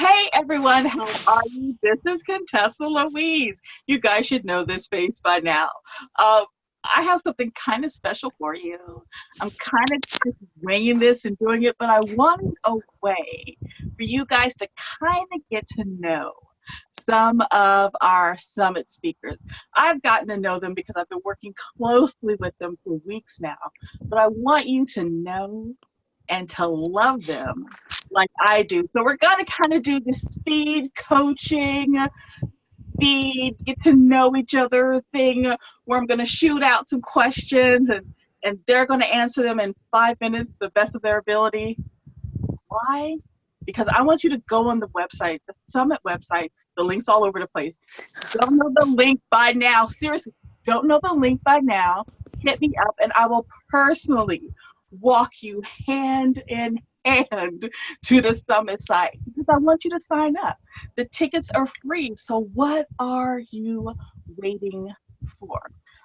Hey everyone, how are you? This is Contessa Louise. You guys should know this face by now. Um, I have something kind of special for you. I'm kind of just winging this and doing it, but I wanted a way for you guys to kind of get to know some of our summit speakers. I've gotten to know them because I've been working closely with them for weeks now, but I want you to know and to love them like I do. So we're going to kind of do the speed coaching, speed, get to know each other thing where I'm going to shoot out some questions and they're going to answer them in 5 minutes, the best of their ability. Why? Because I want you to go on the website, the summit website. The link's all over the place. Don't know the link by now. Seriously, don't know the link by now. Hit me up and I will personally walk you hand in hand to the summit site because I want you to sign up. The tickets are free. So what are you waiting for?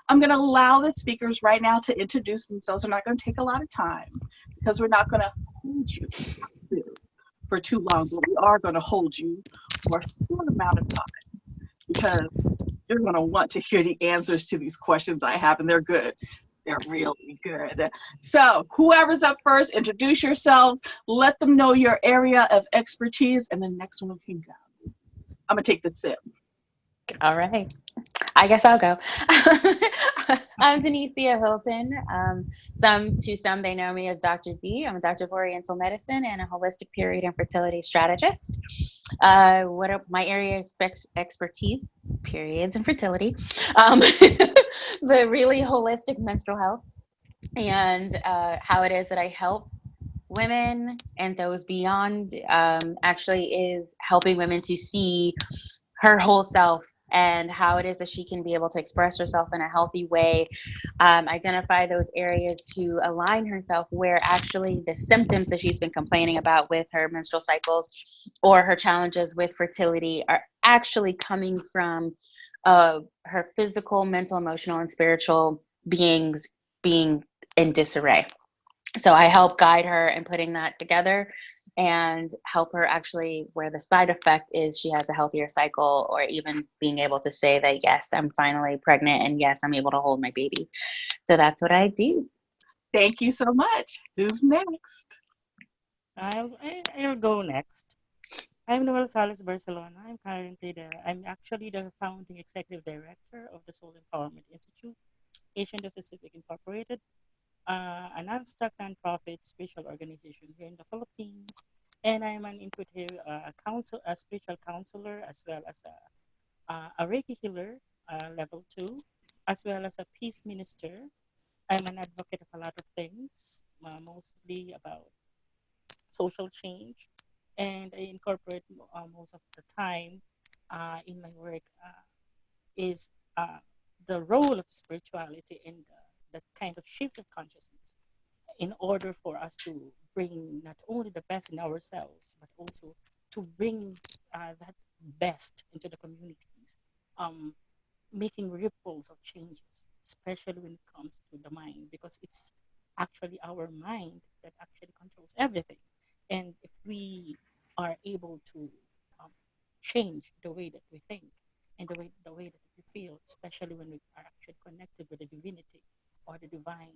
I'm going to allow the speakers right now to introduce themselves. We're not going to take a lot of time because we're not going to hold you for too long, but we are going to hold you for a short amount of time because you're going to want to hear the answers to these questions I have, and they're good. They're really good. So, whoever's up first, introduce yourselves, let them know your area of expertise, and the next one can go. I'm going to take the sip. All right. I guess I'll go. I'm Denicia Hilton. To some, they know me as Dr. D. I'm a doctor of Oriental medicine and a holistic period and fertility strategist. What are my area of expertise? Periods and fertility, but really holistic menstrual health and how it is that I help women and those beyond. Actually, is helping women to see her whole self and how it is that she can be able to express herself in a healthy way, identify those areas to align herself where actually the symptoms that she's been complaining about with her menstrual cycles or her challenges with fertility are actually coming from her physical, mental, emotional, and spiritual beings being in disarray. So I help guide her in putting that together and help her actually where the side effect is she has a healthier cycle, or even being able to say that, yes, I'm finally pregnant and yes, I'm able to hold my baby. So that's what I do. Thank you so much. Who's next? I'll go next. I'm Noel Salas Barcelona. I'm actually the founding executive director of the Soul Empowerment Institute, Asian Pacific Incorporated, a non-stock nonprofit spiritual organization here in the Philippines, and I'm an intuitive a spiritual counselor, as well as a Reiki healer, level 2, as well as a peace minister. I'm an advocate of a lot of things, mostly about social change, and I incorporate most of the time in my work is the role of spirituality in that kind of shift of consciousness in order for us to bring not only the best in ourselves, but also to bring that best into the communities, um, making ripples of changes, especially when it comes to the mind, because it's actually our mind that actually controls everything. And if we are able to um, change the way that we think and the way that we feel, especially when we are actually connected with the divinity or the divine,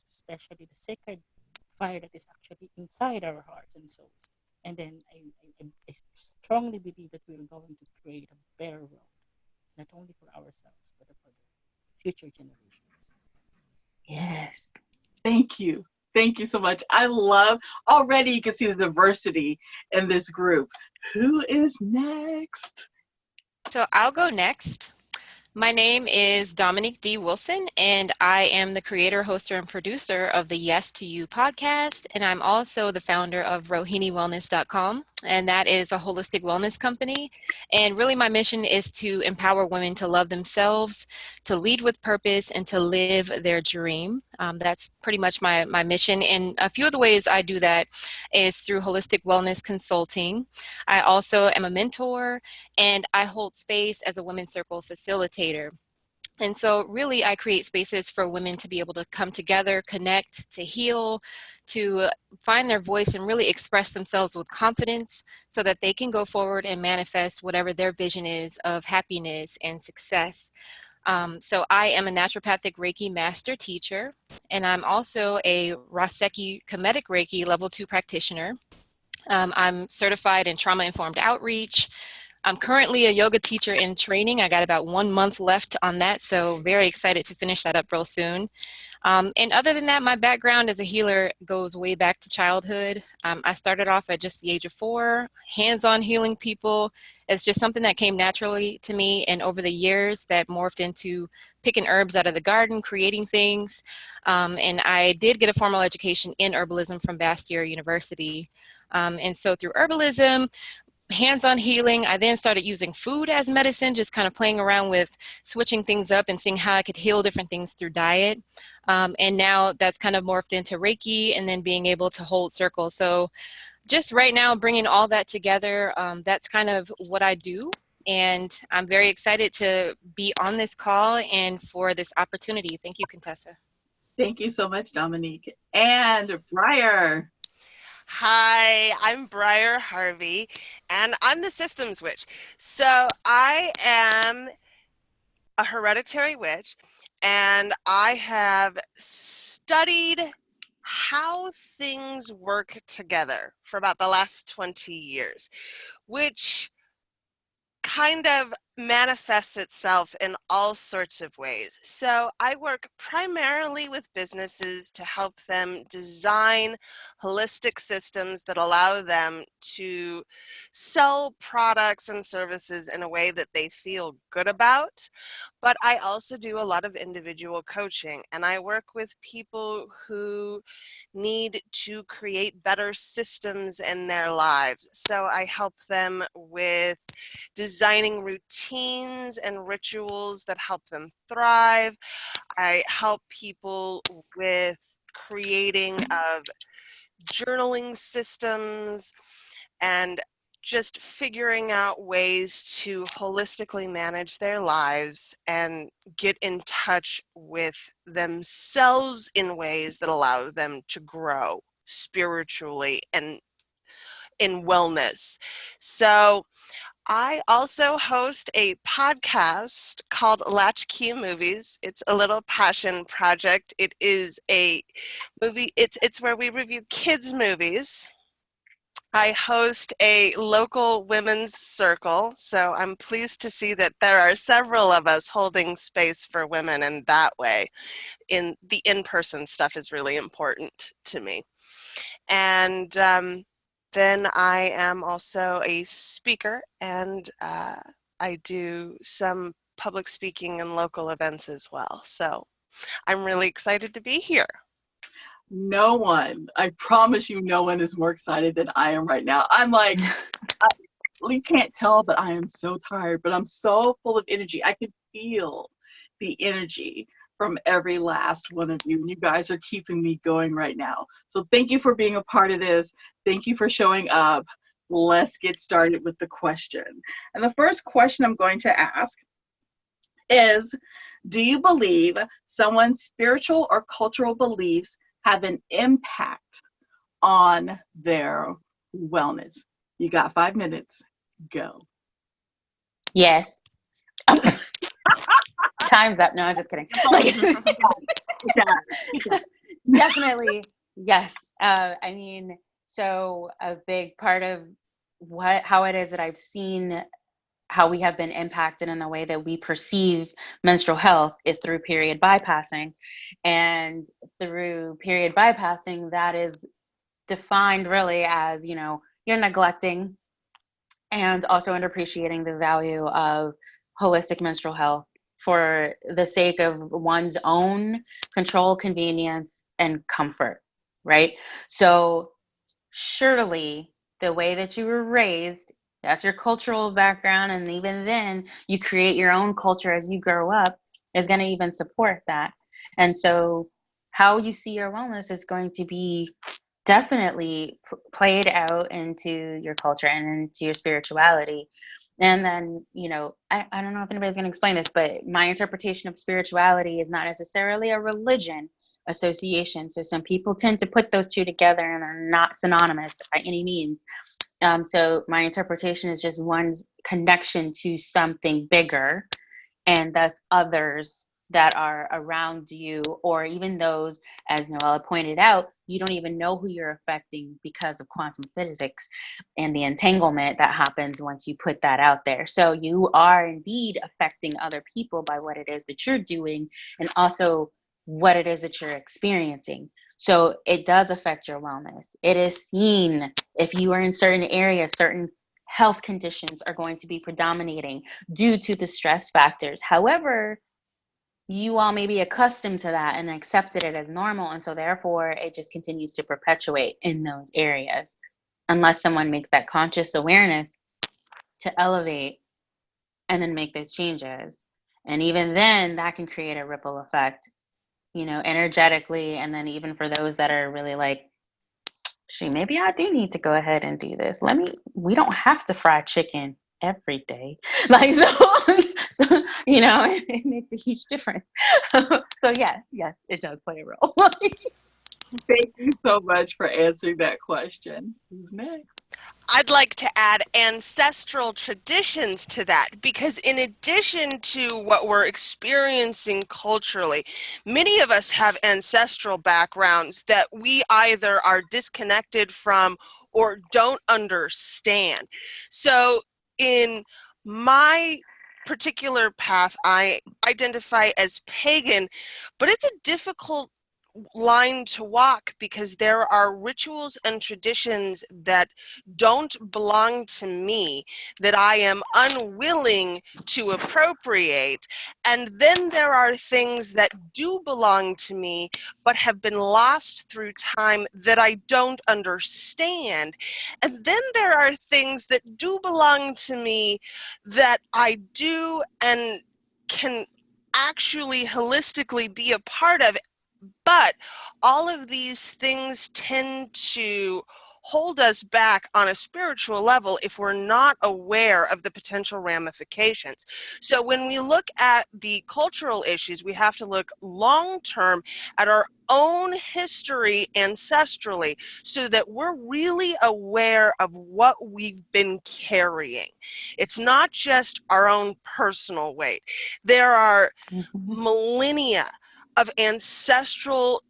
especially the sacred fire that is actually inside our hearts and souls. And then I strongly believe that we're going to create a better world, not only for ourselves, but for the future generations. Yes. Thank you. Thank you so much. I love already you can see the diversity in this group. Who is next? So I'll go next. My name is Dominique D. Wilson, and I am the creator, hoster, and producer of the Yes to You podcast. And I'm also the founder of RohiniWellness.com, and that is a holistic wellness company. And really, my mission is to empower women to love themselves, to lead with purpose, and to live their dream. That's pretty much my mission. And a few of the ways I do that is through holistic wellness consulting. I also am a mentor, and I hold space as a women's circle facilitator. And so really I create spaces for women to be able to come together, connect, to heal, to find their voice and really express themselves with confidence so that they can go forward and manifest whatever their vision is of happiness and success. So I am a naturopathic Reiki master teacher, and I'm also a Raseki Kemetic Reiki level 2 practitioner. I'm certified in trauma-informed outreach. I'm currently a yoga teacher in training. I got about 1 month left on that, so very excited to finish that up real soon. And other than that, my background as a healer goes way back to childhood. I started off at just the age of 4, hands-on healing people. It's just something that came naturally to me, and over the years that morphed into picking herbs out of the garden, creating things. And I did get a formal education in herbalism from Bastyr University. And so through herbalism, hands-on healing, I then started using food as medicine, just kind of playing around with switching things up and seeing how I could heal different things through diet. And now that's kind of morphed into Reiki and then being able to hold circles. So just right now, bringing all that together, that's kind of what I do. And I'm very excited to be on this call and for this opportunity. Thank you, Contessa. Thank you so much, Dominique. And Briar. Hi, I'm Briar Harvey, and I'm the systems witch. So I am a hereditary witch, and I have studied how things work together for about the last 20 years, which kind of manifests itself in all sorts of ways. So I work primarily with businesses to help them design holistic systems that allow them to sell products and services in a way that they feel good about. But I also do a lot of individual coaching, and I work with people who need to create better systems in their lives. So I help them with designing routines and rituals that help them thrive. I help people with creating of journaling systems and just figuring out ways to holistically manage their lives and get in touch with themselves in ways that allow them to grow spiritually and in wellness. So I also host a podcast called Latchkey Movies. It's a little passion project. It is a movie, it's where we review kids' movies. I host a local women's circle, so I'm pleased to see that there are several of us holding space for women in that way. In the in-person stuff is really important to me. And then I am also a speaker, and I do some public speaking and local events as well. So I'm really excited to be here. No one, I promise you, no one is more excited than I am right now. I'm like, you can't tell, but I am so tired, but I'm so full of energy. I can feel the energy from every last one of you. And you guys are keeping me going right now. So thank you for being a part of this. Thank you for showing up. Let's get started with the question. And the first question I'm going to ask is, do you believe someone's spiritual or cultural beliefs have an impact on their wellness? You got 5 minutes. Go. Yes. Time's up. No, I'm just kidding. Definitely, yes. I mean, so a big part of how it is that I've seen how we have been impacted in the way that we perceive menstrual health is through period bypassing. And through period bypassing, that is defined really as, you're neglecting and also underappreciating the value of holistic menstrual health for the sake of one's own control, convenience, and comfort, right? So surely the way that you were raised, that's your cultural background, and even then you create your own culture as you grow up, is going to even support that. And so how you see your wellness is going to be definitely played out into your culture and into your spirituality. And then, I don't know if anybody's going to explain this, but my interpretation of spirituality is not necessarily a religion association. So some people tend to put those two together and are not synonymous by any means. So my interpretation is just one's connection to something bigger, and thus others that are around you, or even those, as Noella pointed out, you don't even know who you're affecting because of quantum physics and the entanglement that happens once you put that out there. So you are indeed affecting other people by what it is that you're doing, and also what it is that you're experiencing. So it does affect your wellness. It is seen if you are in certain areas, certain health conditions are going to be predominating due to the stress factors. However, you all may be accustomed to that and accepted it as normal. And so therefore it just continues to perpetuate in those areas unless someone makes that conscious awareness to elevate and then make those changes. And even then that can create a ripple effect, energetically. And then even for those that are really like, maybe I do need to go ahead and do this. We don't have to fry chicken every day. Like, so it makes a huge difference. So yes, it does play a role. Thank you so much for answering that question. Who's next? I'd like to add ancestral traditions to that, because in addition to what we're experiencing culturally, many of us have ancestral backgrounds that we either are disconnected from or don't understand. So in my particular path, I identify as pagan, but it's a difficult line to walk because there are rituals and traditions that don't belong to me, that I am unwilling to appropriate. And then there are things that do belong to me but have been lost through time that I don't understand. And then there are things that do belong to me that I do and can actually holistically be a part of. But all of these things tend to hold us back on a spiritual level if we're not aware of the potential ramifications. So when we look at the cultural issues, we have to look long term at our own history ancestrally so that we're really aware of what we've been carrying. It's not just our own personal weight. There are millennia of ancestral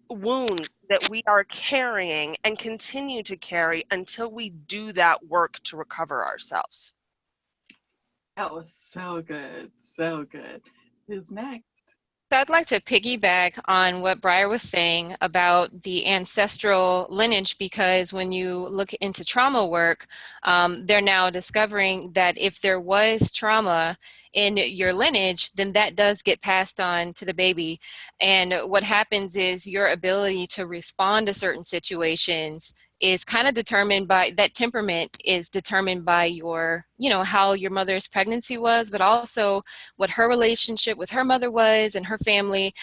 wounds that we are carrying and continue to carry until we do that work to recover ourselves. That was so good. So good. Who's next? So I'd like to piggyback on what Briar was saying about the ancestral lineage, because when you look into trauma work, they're now discovering that if there was trauma in your lineage, then that does get passed on to the baby. And what happens is your ability to respond to certain situations is kind of determined by that. Temperament is determined by your, how your mother's pregnancy was, but also what her relationship with her mother was and her family.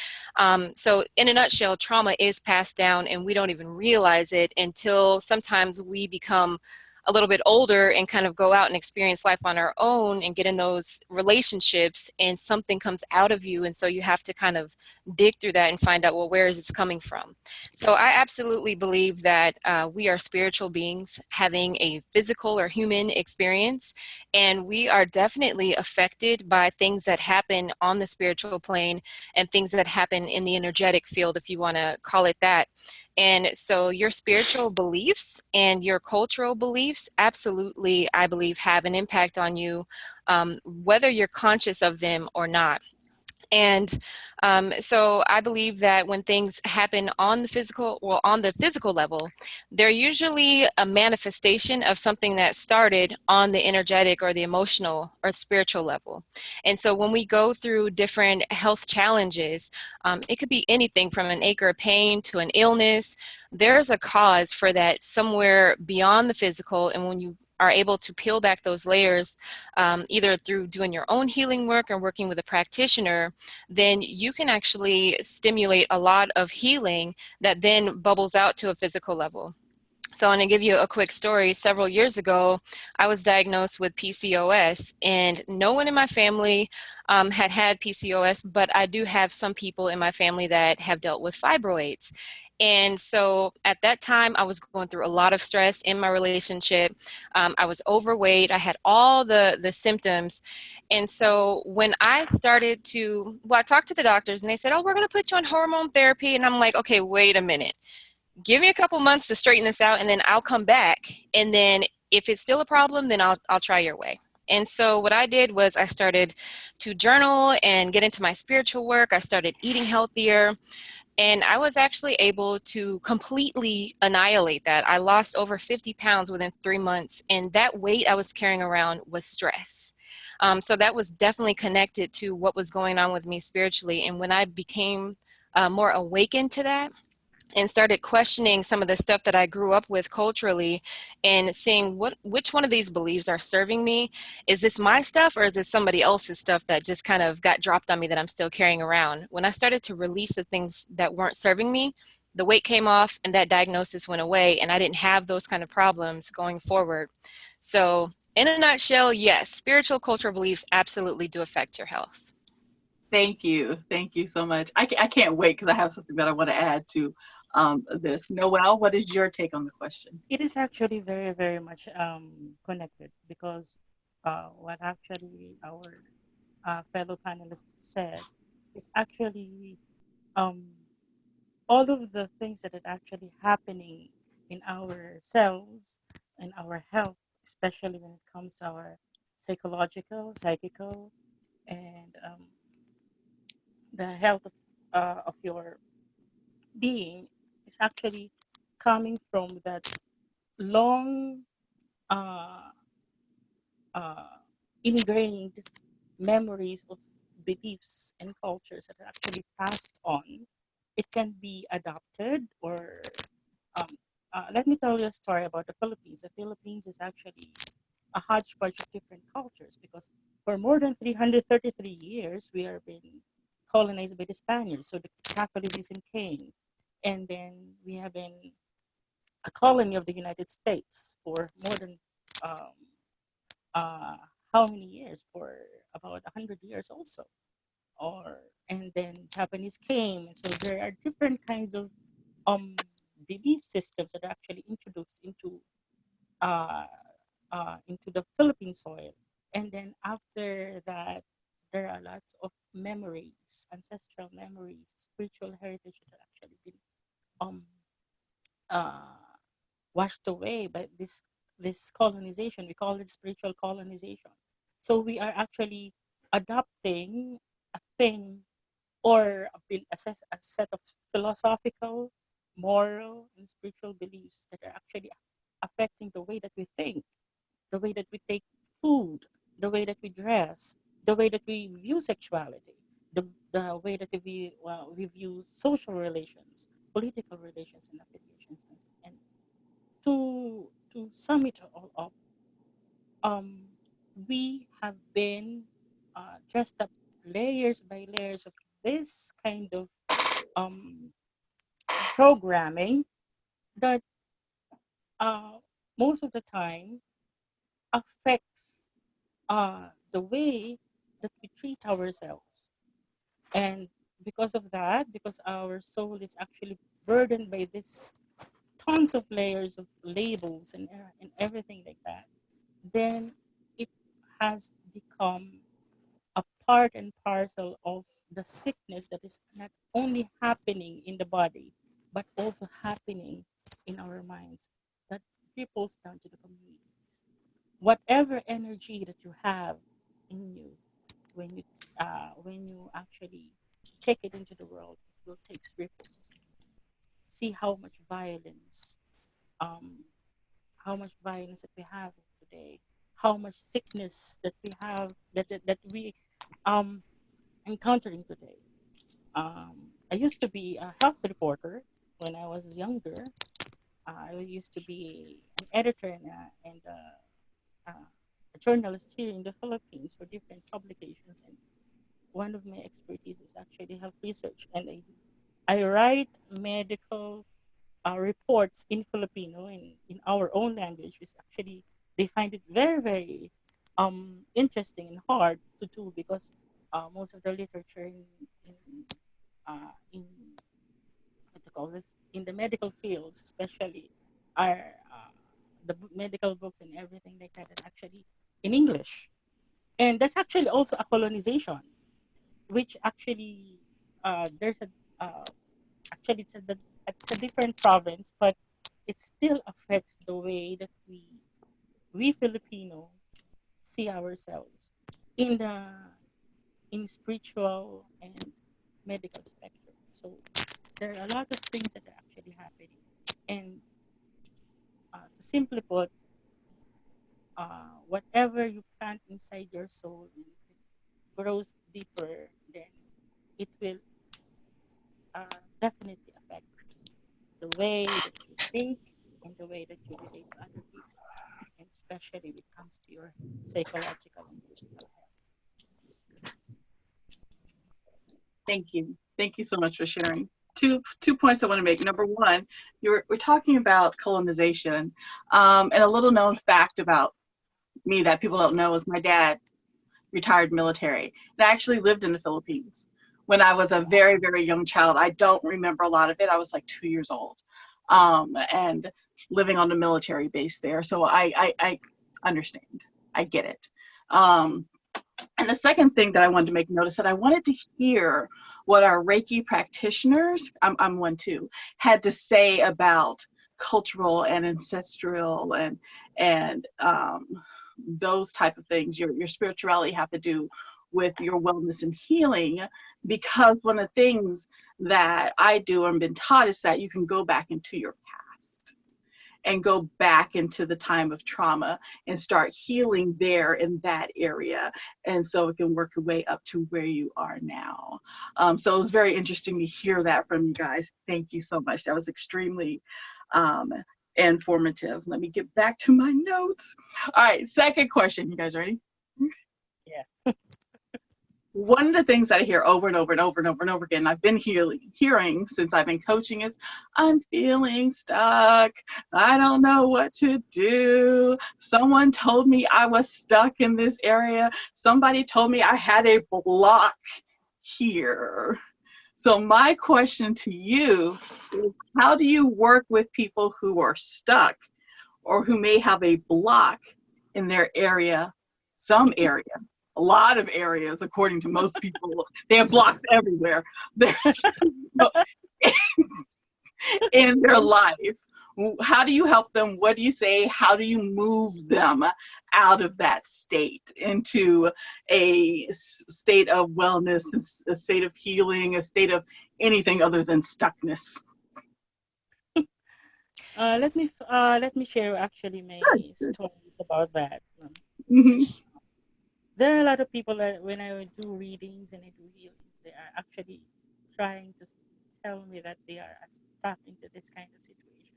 So in a nutshell, trauma is passed down and we don't even realize it until sometimes we become a little bit older and kind of go out and experience life on our own and get in those relationships, and something comes out of you. And so you have to kind of dig through that and find out, well, where is this coming from? So I absolutely believe that we are spiritual beings having a physical or human experience, and we are definitely affected by things that happen on the spiritual plane and things that happen in the energetic field, if you want to call it that. And so your spiritual beliefs and your cultural beliefs absolutely, I believe, have an impact on you, whether you're conscious of them or not. And so I believe that when things happen on the physical level, they're usually a manifestation of something that started on the energetic or the emotional or spiritual level. And so when we go through different health challenges, it could be anything from an ache or pain to an illness. There's a cause for that somewhere beyond the physical. And when you are able to peel back those layers, either through doing your own healing work or working with a practitioner, then you can actually stimulate a lot of healing that then bubbles out to a physical level. So I want to give you a quick story. Several years ago, I was diagnosed with PCOS, and no one in my family had had PCOS, but I do have some people in my family that have dealt with fibroids. And so at that time, I was going through a lot of stress in my relationship. I was overweight. I had all the symptoms. And so when I started to, well, I talked to the doctors and they said, oh, we're going to put you on hormone therapy. And I'm like, okay, wait a minute, give me a couple months to straighten this out, and then I'll come back. And then if it's still a problem, then I'll try your way. And so what I did was I started to journal and get into my spiritual work. I started eating healthier, and I was actually able to completely annihilate that. I lost over 50 pounds within 3 months, and that weight I was carrying around was stress. So that was definitely connected to what was going on with me spiritually. And when I became more awakened to that, and started questioning some of the stuff that I grew up with culturally, and seeing which one of these beliefs are serving me. Is this my stuff, or is this somebody else's stuff that just kind of got dropped on me that I'm still carrying around? When I started to release the things that weren't serving me, the weight came off and that diagnosis went away, and I didn't have those kind of problems going forward. So in a nutshell, yes, spiritual cultural beliefs absolutely do affect your health. Thank you. Thank you so much. I can't wait because I have something that I want to add to this. Noel, what is your take on the question? It is actually very, very much connected because what actually our fellow panelists said is actually um, all of the things that are actually happening in ourselves and our health, especially when it comes to our psychological, psychical, and the health of your being is actually coming from that long uh, uh, ingrained memories of beliefs and cultures that are actually passed on. It can be adopted or um, let me tell you a story about the Philippines. The Philippines is actually a hodgepodge of different cultures because for more than 333 years we are being colonized by the Spaniards. So the Catholicism came, and then we have been a colony of the United States for more than um, uh, how many years? For about 100 years also. Or and then Japanese came. So there are different kinds of um, belief systems that are actually introduced uh, into the Philippine soil. And then after that, there are lots of memories, ancestral memories, spiritual heritage that are actually been um, uh, washed away by this colonization. We call it spiritual colonization. So we are actually adopting a thing or a set of philosophical, moral, and spiritual beliefs that are actually affecting the way that we think, the way that we take food, the way that we dress, the way that we view sexuality, the way that we view social relations, political relations, and affiliations. And to sum it all up, um, we have been dressed up layers by layers of this kind of um, programming that uh, most of the time affects the way that we treat ourselves. And because of that, because our soul is actually burdened by this tons of layers of labels and everything like that, then it has become a part and parcel of the sickness that is not only happening in the body, but also happening in our minds that ripples down to the communities. Whatever energy that you have in you, when you actually take it into the world, it will take ripples. See um, how much violence that we have today, how much sickness that we have that we um encountering today. I used to be a health reporter when I was younger. I used to be an editor a journalist here in the Philippines for different publications. And one of my expertise is actually health research. And I write medical reports in Filipino in our own language is actually they find it very very interesting and hard to do because most of the literature in what to call this in the medical fields especially are medical books and everything like that are actually in English, and that's actually also a colonization which actually there's a actually it's a different province, but it still affects the way that we Filipino see ourselves in the in spiritual and medical spectrum. So there are a lot of things that are actually happening, and to simply put, whatever you plant inside your soul, and if it grows deeper, then it will definitely affect the way that you think and the way that you relate to other people, and especially when it comes to your psychological and physical health. Thank you. Thank you so much for sharing. Two points I want to make. Number one, we're talking about colonization, and a little known fact about me that people don't know is my dad retired military. And I actually lived in the Philippines when I was a very, very young child. I don't remember a lot of it. I was like 2 years old, and living on the military base there. So I understand. I get it. Um, and the second thing that I wanted to make notice that I wanted to hear what our Reiki practitioners, I'm one too, had to say about cultural and ancestral and those type of things. Your spirituality have to do with your wellness and healing, because one of the things that I do and been taught is that you can go back into your past and go back into the time of trauma and start healing there in that area. And so it can work your way up to where you are now. So it was very interesting to hear that from you guys. Thank you so much. That was extremely um, informative. Let me get back to my notes. All right, second question. You guys ready? Yeah. One of the things that I hear over and over and over and over and over again, I've been hearing since I've been coaching is, I'm feeling stuck. I don't know what to do. Someone told me I was stuck in this area. Somebody told me I had a block here. So my question to you is, how do you work with people who are stuck or who may have a block in their area, some area, a lot of areas, according to most people, they have blocks everywhere. There's in their life. How do you help them? What do you say? How do you move them out of that state into a state of wellness, a state of healing, a state of anything other than stuckness? Let me share actually my Good. stories about that. Mhm. There are a lot of people that when I would do readings and I do healings, they are actually trying to tell me that they are stuck into this kind of situation.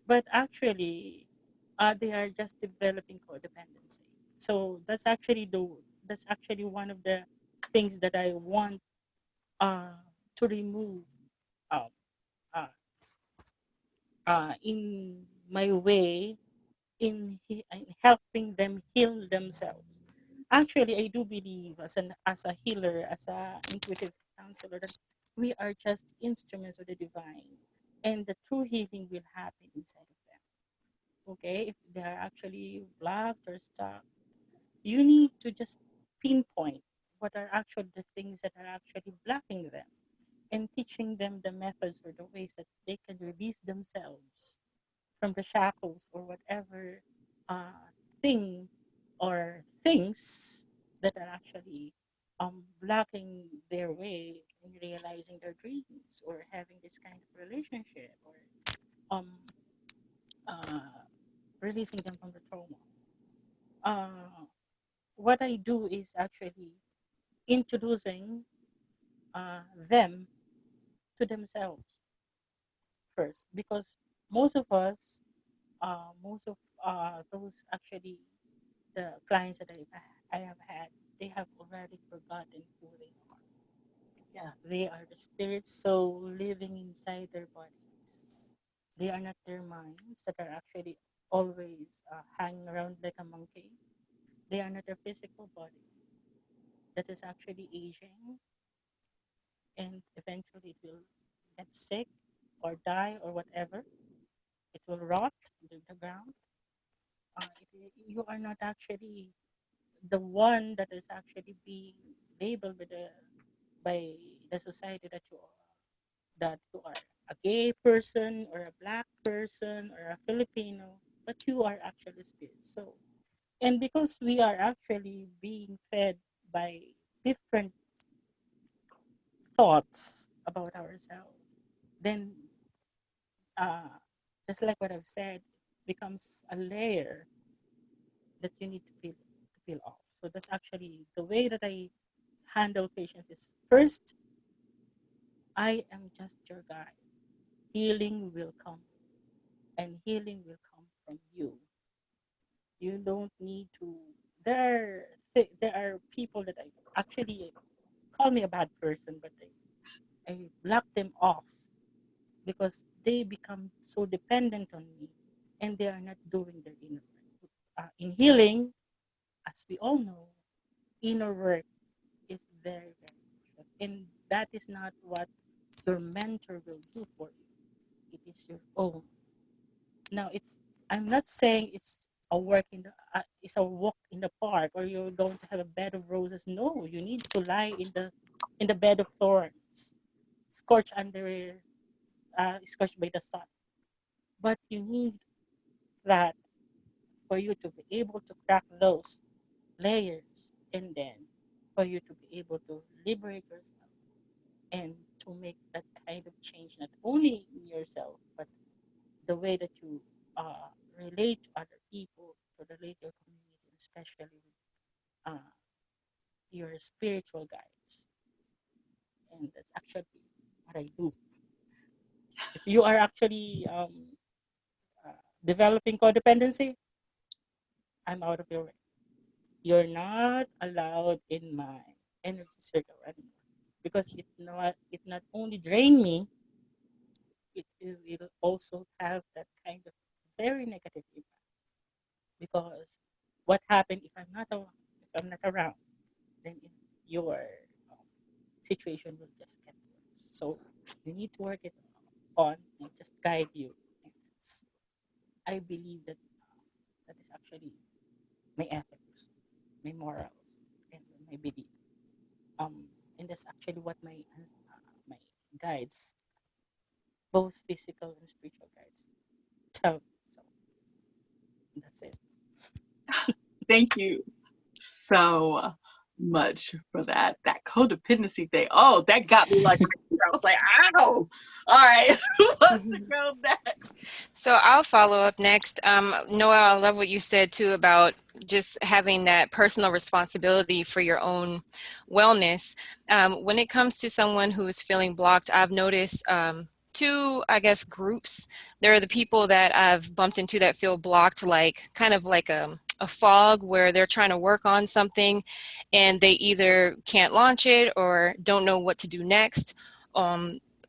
But actually, they are just developing codependency. So that's actually one of the things that I want to remove um, uh, in my way in helping them heal themselves. Actually, I do believe as a healer, as a intuitive counselor, that we are just instruments of the divine, and the true healing will happen inside of them. Okay, if they are actually blocked or stuck, you need to just pinpoint what are actually the things that are actually blocking them, and teaching them the methods or the ways that they can release themselves from the shackles or whatever uh, thing or things that are actually blocking their way in realizing their dreams or having this kind of relationship or um, uh, releasing them from the trauma. Uh, what I do is actually introducing them to themselves first, because most of us, most of those actually the clients that I have had, they have already forgotten who they are. Yeah. They are the spirit soul living inside their bodies. They are not their minds that are actually always hanging around like a monkey. They are not their physical body that is actually aging, and eventually it will get sick or die or whatever. It will rot into the ground. You are not actually the one that is actually being labeled by the society that you are a gay person or a black person or a Filipino, but you are actually spirit. So, and because we are actually being fed by different thoughts about ourselves, then just like what I've said, becomes a layer that you need to peel off. So that's actually the way that I handle patients is first, I am just your guide. Healing will come, and healing will come from you. You don't need to. There are people that I actually call me a bad person, but I block them off because they become so dependent on me, and they are not doing their inner work. In healing, as we all know, inner work is very, very crucial. And that is not what your mentor will do for you. It is your own. Now, I'm not saying it's a walk in the park or you're going to have a bed of roses. No, you need to lie in the bed of thorns, scorched by the sun. But you need that for you to be able to crack those layers, and then for you to be able to liberate yourself and to make that kind of change not only in yourself but the way that you relate to other people, to relate to your community, especially with your spiritual guides. And that's actually what I do. If you are actually developing codependency, I'm out of your way. You're not allowed in my energy circle anymore because it not only drain me, it will also have that kind of very negative impact. Because what happened if I'm not around, then your um, situation will just get worse. So you need to work it on and just guide you. And I believe that is actually my ethics, my morals, and my belief. Um, and that's actually what my guides, both physical and spiritual guides, tell me. So that's it. Thank you so much for that. That codependency thing. Oh, that got me like right here. I was like, ow. All right. Who wants to go next? So I'll follow up next. Noah, I love what you said too about just having that personal responsibility for your own wellness. When it comes to someone who is feeling blocked, I've noticed two, I guess, groups. There are the people that I've bumped into that feel blocked, like kind of like a fog where they're trying to work on something and they either can't launch it or don't know what to do next.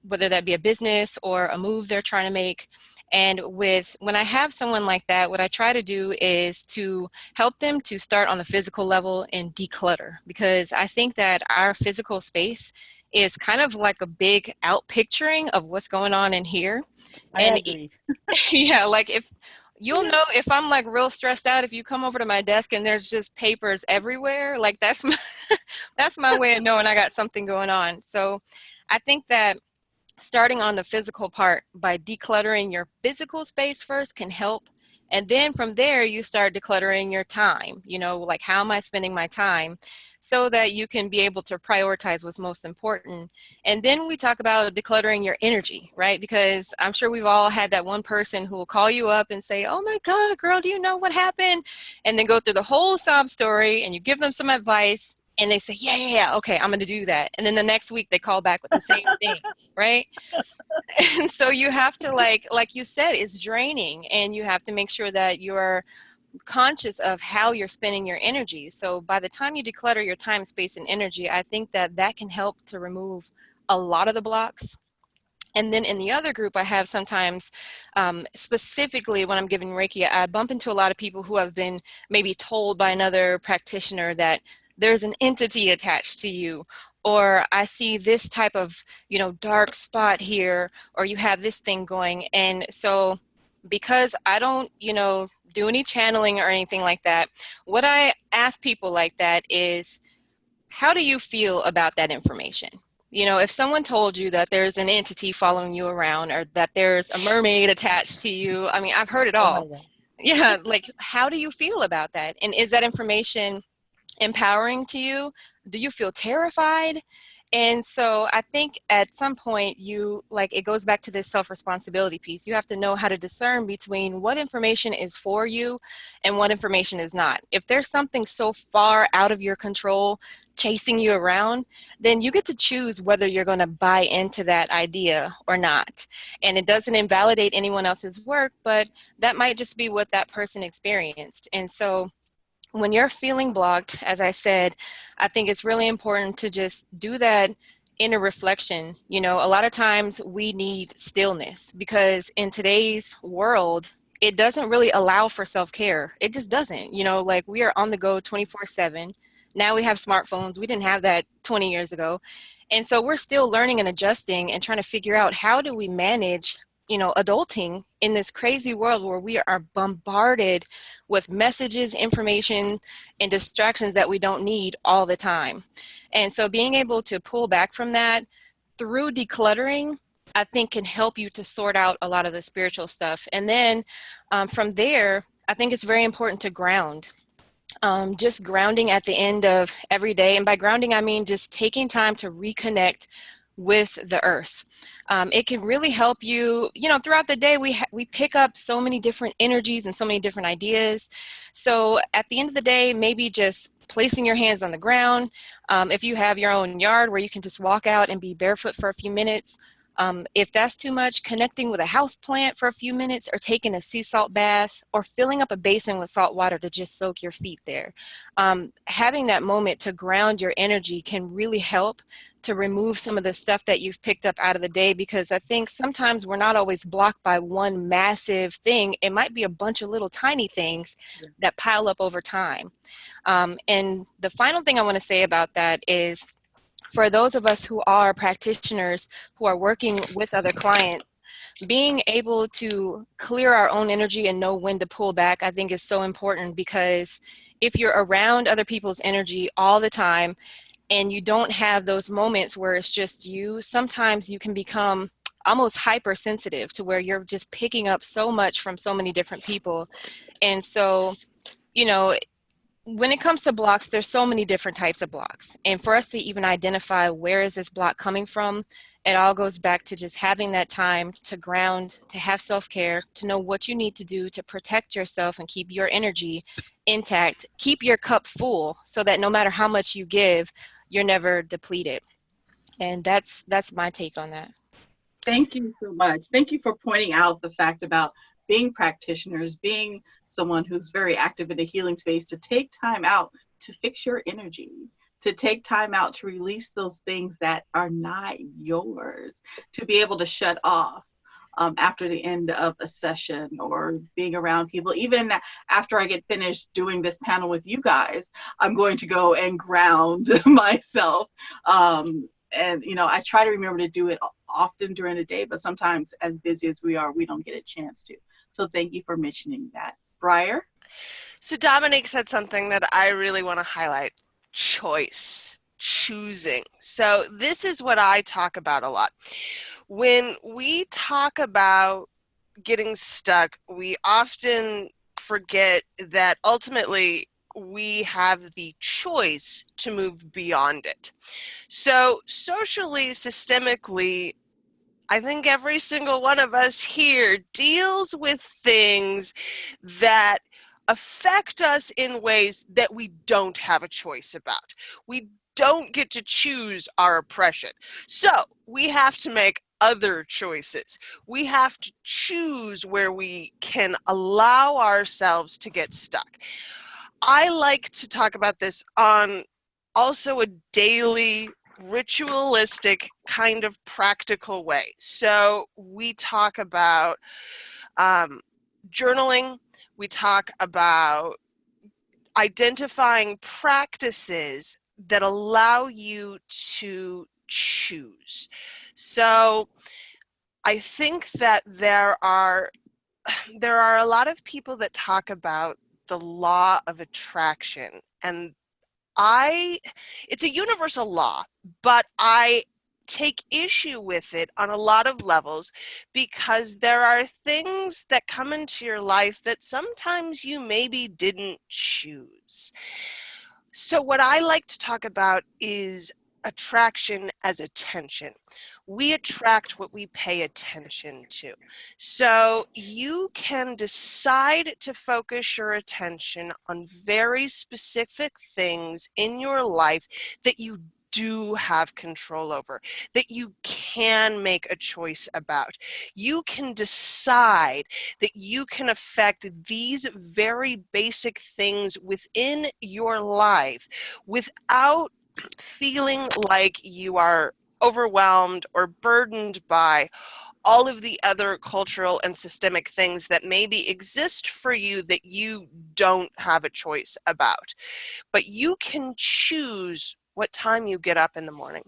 Whether that be a business or a move they're trying to make. And when I have someone like that, what I try to do is to help them to start on the physical level and declutter, because I think that our physical space is kind of like a big out picturing of what's going on in here. I And agree. yeah, like if you'll know if I'm like real stressed out, if you come over to my desk and there's just papers everywhere, like that's my, that's my way of knowing I got something going on. So I think that starting on the physical part by decluttering your physical space first can help. And then from there, you start decluttering your time, like how am I spending my time so that you can be able to prioritize what's most important. And then we talk about decluttering your energy, right? Because I'm sure we've all had that one person who will call you up and say, oh my God, girl, do you know what happened? And then go through the whole sob story and you give them some advice and they say, yeah, yeah, yeah, okay, I'm going to do that. And then the next week they call back with the same thing, right? And so you have to like you said, it's draining, and you have to make sure that you're conscious of how you're spending your energy. So by the time you declutter your time, space, and energy, I think that that can help to remove a lot of the blocks. And then in the other group, I have sometimes, specifically when I'm giving Reiki, I bump into a lot of people who have been maybe told by another practitioner that there's an entity attached to you, or I see this type of, dark spot here, or you have this thing going. And so because I don't, do any channeling or anything like that, what I ask people like that is, how do you feel about that information? If someone told you that there's an entity following you around or that there's a mermaid attached to you, I mean, I've heard it Oh my all. God. Yeah, like, how do you feel about that? And is that information empowering to you? Do you feel terrified? And so I think at some point it goes back to this self-responsibility piece. You have to know how to discern between what information is for you and what information is not. If there's something so far out of your control chasing you around, then you get to choose whether you're going to buy into that idea or not. And it doesn't invalidate anyone else's work, but that might just be what that person experienced. And so when you're feeling blocked, as I said, I think it's really important to just do that inner reflection. A lot of times we need stillness because in today's world, it doesn't really allow for self-care. It just doesn't. Like, we are on the go 24/7. Now we have smartphones. We didn't have that 20 years ago. And so we're still learning and adjusting and trying to figure out, how do we manage adulting in this crazy world where we are bombarded with messages, information, and distractions that we don't need all the time. And so being able to pull back from that through decluttering, I think, can help you to sort out a lot of the spiritual stuff. And then from there, I think it's very important to ground. Just grounding at the end of every day. And by grounding, I mean just taking time to reconnect with the earth. It can really help you, throughout the day, we pick up so many different energies and so many different ideas. So at the end of the day, maybe just placing your hands on the ground. If you have your own yard where you can just walk out and be barefoot for a few minutes. If that's too much, connecting with a house plant for a few minutes, or taking a sea salt bath, or filling up a basin with salt water to just soak your feet there. Having that moment to ground your energy can really help to remove some of the stuff that you've picked up out of the day, because I think sometimes we're not always blocked by one massive thing. It might be a bunch of little tiny things that pile up over time. And the final thing I want to say about that is, for those of us who are practitioners who are working with other clients, being able to clear our own energy and know when to pull back, I think, is so important, because if you're around other people's energy all the time and you don't have those moments where it's just you, sometimes you can become almost hypersensitive to where you're just picking up so much from so many different people. And so, when it comes to blocks, there's so many different types of blocks. And for us to even identify where is this block coming from, it all goes back to just having that time to ground, to have self-care, to know what you need to do to protect yourself and keep your energy intact, keep your cup full, so that no matter how much you give, you're never depleted. And that's my take on that. Thank you so much. Thank you for pointing out the fact about being practitioners, being someone who's very active in the healing space, to take time out to fix your energy, to take time out to release those things that are not yours, to be able to shut off after the end of a session or being around people. Even after I get finished doing this panel with you guys, I'm going to go and ground myself. And I try to remember to do it often during the day, but sometimes, as busy as we are, we don't get a chance to. So thank you for mentioning that. Briar? So Dominique said something that I really want to highlight: choice, choosing. So this is what I talk about a lot. When we talk about getting stuck, we often forget that ultimately we have the choice to move beyond it. So socially, systemically, I think every single one of us here deals with things that affect us in ways that we don't have a choice about. We don't get to choose our oppression. So we have to make other choices. We have to choose where we can allow ourselves to get stuck. I like to talk about this on also a daily ritualistic kind of practical way. So we talk about journaling, we talk about identifying practices that allow you to choose. So I think that there are a lot of people that talk about the law of attraction, and it's a universal law, but I take issue with it on a lot of levels because there are things that come into your life that sometimes you maybe didn't choose. So what I like to talk about is attraction as attention. We attract what we pay attention to. So you can decide to focus your attention on very specific things in your life that you do have control over, that you can make a choice about. You can decide that you can affect these very basic things within your life without feeling like you are overwhelmed or burdened by all of the other cultural and systemic things that maybe exist for you that you don't have a choice about. But you can choose what time you get up in the morning.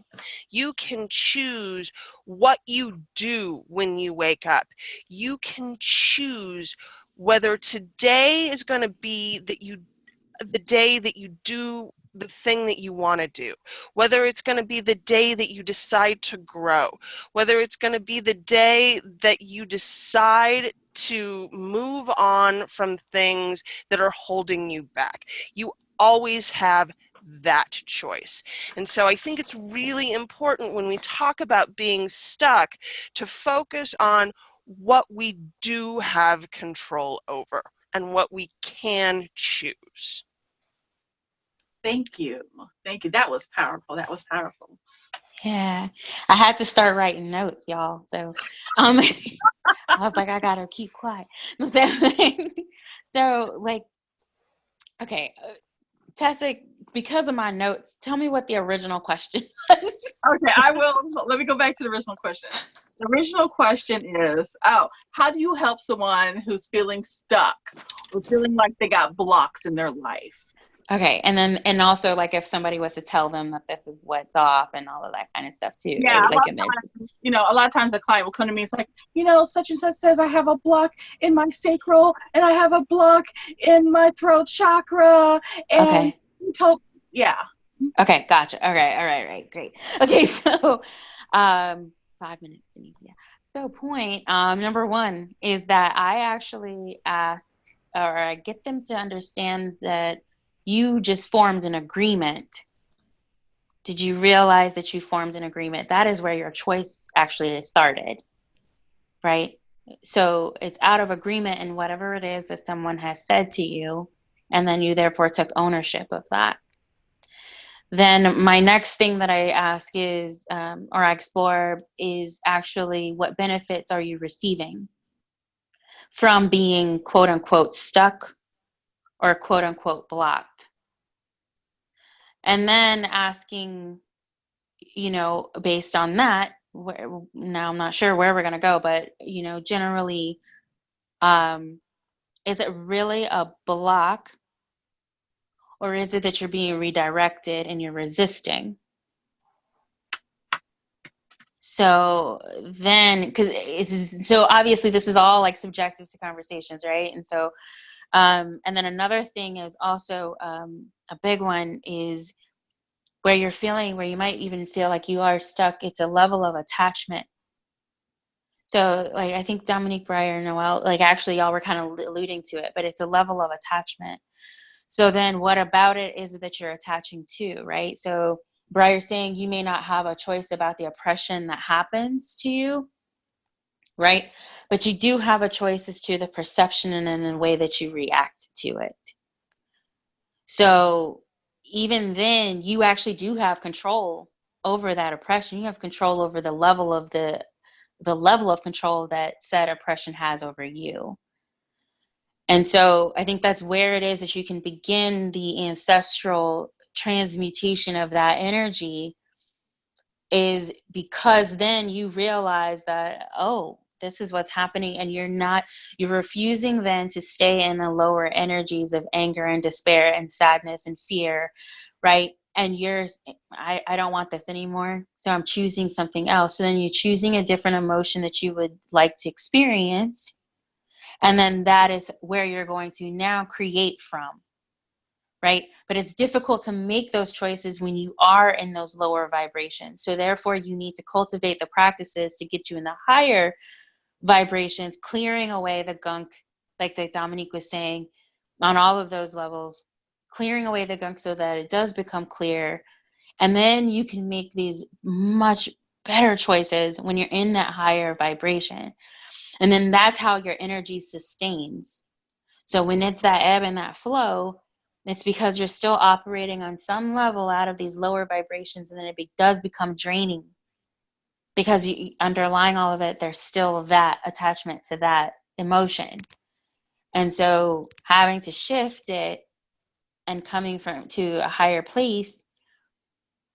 You can choose what you do when you wake up. You can choose whether today is going to be the day that you do the thing that you want to do, whether it's going to be the day that you decide to grow, whether it's going to be the day that you decide to move on from things that are holding you back. You always have that choice. And so I think it's really important when we talk about being stuck to focus on what we do have control over and what we can choose. Thank you. Thank you. That was powerful. That was powerful. Yeah, I had to start writing notes, y'all. So, I was like, I gotta keep quiet. So, so like, okay, Tessa, because of my notes, tell me what the original question was. Okay, I will. Let me go back to the original question. The original question is, oh, how do you help someone who's feeling stuck or feeling like they got blocks in their life? Okay, and also like if somebody was to tell them that this is what's off and all of that kind of stuff too, Yeah, right? a lot Like of if it's times, a lot of times a client will come to me. It's like, such and such says I have a block in my sacral and I have a block in my throat chakra, and okay, he told, yeah. okay, gotcha. Okay, all right, great. Okay, so 5 minutes, Denise. Yeah. So point number one is that I actually ask or I get them to understand that you just formed an agreement. Did you realize that you formed an agreement? That is where your choice actually started, right? So it's out of agreement in whatever it is that someone has said to you, and then you therefore took ownership of that. Then my next thing that I ask is, or I explore, is actually what benefits are you receiving from being quote unquote stuck or quote unquote blocked? And then asking, based on that, now I'm not sure where we're going to go, but, generally, um, is it really a block, or is it that you're being redirected and you're resisting? So then, so obviously this is all like subjective to conversations, right? And so, and then another thing is also a big one is where where you might even feel like you are stuck. It's a level of attachment. So like, I think Dominique, Breyer, Noel, like actually y'all were kind of alluding to it, but it's a level of attachment. So then what about it is it that you're attaching to, right? So Breyer's saying you may not have a choice about the oppression that happens to you, right? But you do have a choice as to the perception and in the way that you react to it. So even then, you actually do have control over that oppression. You have control over the level of the level of control that said oppression has over you. And so I think that's where it is that you can begin the ancestral transmutation of that energy is because then you realize that, oh, this is what's happening, and you're refusing then to stay in the lower energies of anger and despair and sadness and fear, right? And I don't want this anymore, so I'm choosing something else. So then you're choosing a different emotion that you would like to experience, and then that is where you're going to now create from, right? But it's difficult to make those choices when you are in those lower vibrations. So therefore, you need to cultivate the practices to get you in the higher vibrations, clearing away the gunk, like that Dominique was saying, on all of those levels, clearing away the gunk so that it does become clear. And then you can make these much better choices when you're in that higher vibration. And then that's how your energy sustains. So when it's that ebb and that flow, it's because you're still operating on some level out of these lower vibrations, and then it does become draining, because underlying all of it, there's still that attachment to that emotion. And so having to shift it and coming from to a higher place,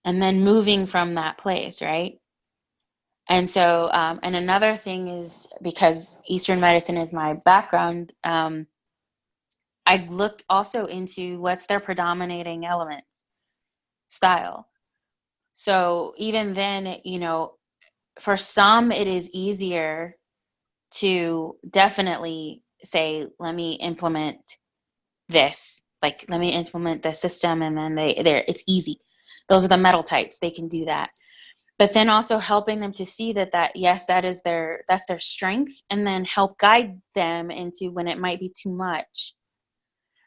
and then moving from that place, right? And so, and another thing is, because Eastern medicine is my background, I look also into what's their predominating elements, style. So even then, for some, it is easier to definitely say, let me implement this, like, let me implement the system. And then it's easy. Those are the metal types. They can do that. But then also helping them to see that yes, that's their strength, and then help guide them into when it might be too much,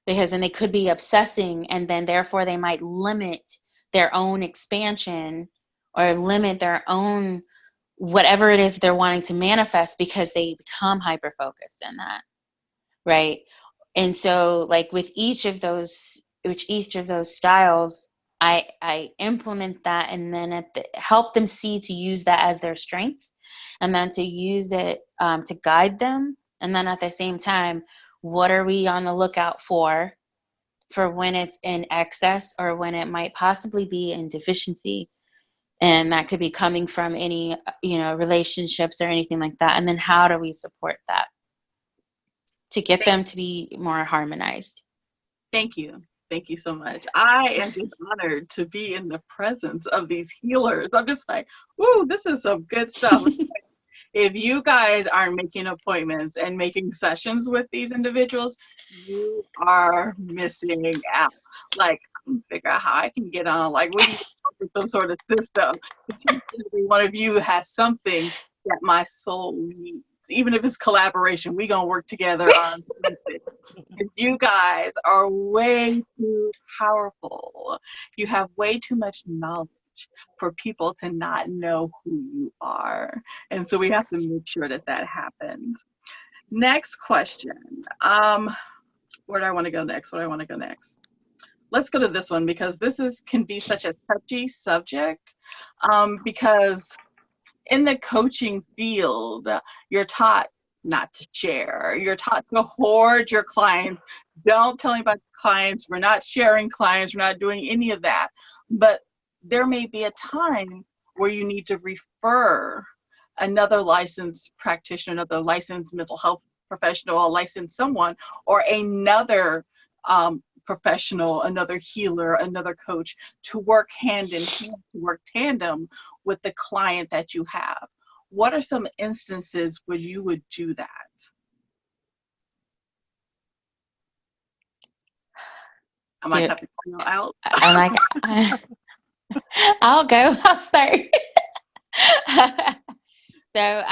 because then they could be obsessing, and then therefore they might limit their own expansion, or limit their own whatever it is they're wanting to manifest, because they become hyper focused in that, right? And so, like, with each of those styles, I implement that, and then help them see to use that as their strength, and then to use it to guide them. And then at the same time, what are we on the lookout for when it's in excess, or when it might possibly be in deficiency? And that could be coming from any relationships or anything like that. And then how do we support that to get them to be more harmonized? Thank you. Thank you so much. I am just honored to be in the presence of these healers. I'm just like, woo, this is some good stuff. If you guys aren't making appointments and making sessions with these individuals, you are missing out. Like, I'm figure out how I can get on. Like, we need to come up with some sort of system. Because every one of you has something that my soul needs. Even if it's collaboration, we gonna work together on something. You guys are way too powerful. You have way too much knowledge for people to not know who you are. And so we have to make sure that happens. Next question. Where do I want to go next? Let's go to this one, because this can be such a touchy subject, because in the coaching field, you're taught not to share. You're taught to hoard your clients. Don't tell anybody about clients. We're not sharing clients. We're not doing any of that. But there may be a time where you need to refer another licensed practitioner, another licensed mental health professional, a licensed someone, or another professional, another healer, another coach, to work hand in hand, to work tandem with the client that you have. What are some instances where you would do that? I might have to call you out. I'm like, I'll go. I'll start. So,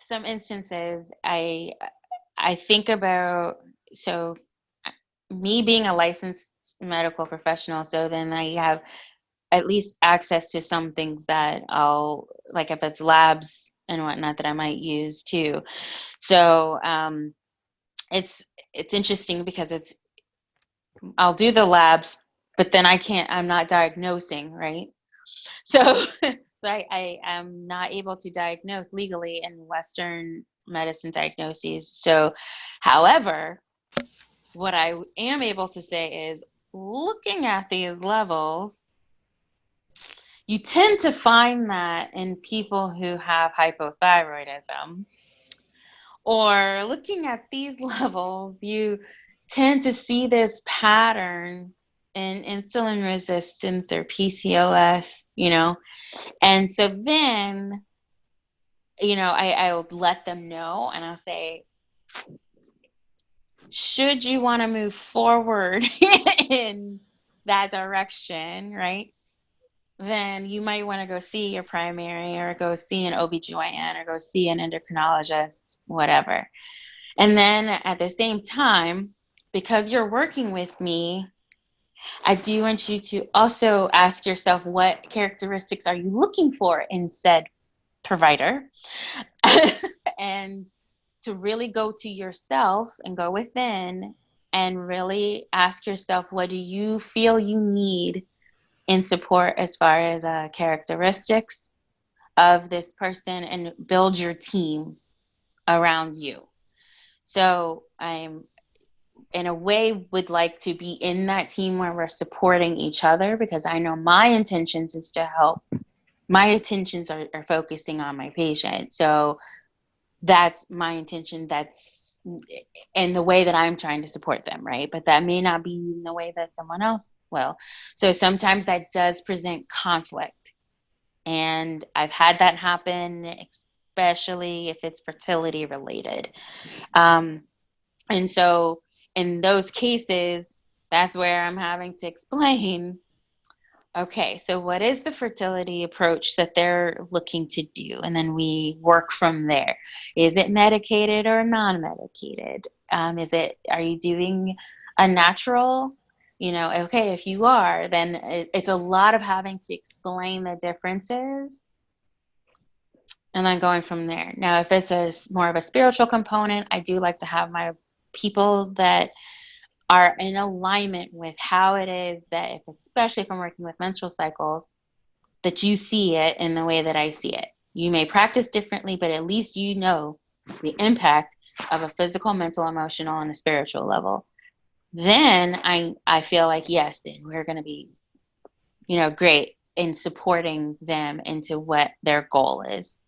some instances I think about. So, me being a licensed medical professional, so then I have at least access to some things that I'll, like, if it's labs and whatnot, that I might use too. So, it's interesting, because I'll do the labs, but then I'm not diagnosing, right? So, I am not able to diagnose legally in Western medicine diagnoses. So, however, what I am able to say is, looking at these levels, You tend to find that in people who have hypothyroidism, or looking at these levels, you tend to see this pattern in insulin resistance or PCOS, And so then, I'll let them know and I'll say, should you want to move forward in that direction, right? Then you might want to go see your primary or go see an OBGYN or go see an endocrinologist, whatever. And then at the same time, because you're working with me, I do want you to also ask yourself, what characteristics are you looking for in said provider? And to really go to yourself and go within and really ask yourself, what do you feel you need in support as far as characteristics of this person, and build your team around you. So I'm in a way would like to be in that team where we're supporting each other, because I know my intentions is to help. My intentions are focusing on my patient. So that's my intention. That's in the way that I'm trying to support them, right? But that may not be in the way that someone else will. So sometimes that does present conflict. And I've had that happen, especially if it's fertility related. Um, and so in those cases, that's where I'm having to explain, okay, so what is the fertility approach that they're looking to do? And then we work from there. Is it medicated or non-medicated? Are you doing a natural? Okay, if you are, then it's a lot of having to explain the differences and then going from there. Now, if it's more of a spiritual component, I do like to have my people that are in alignment with how it is that, especially if I'm working with menstrual cycles, that you see it in the way that I see it. You may practice differently, but at least you know the impact of a physical, mental, emotional, and a spiritual level. Then I feel like, yes, then we're going to be, great in supporting them into what their goal is.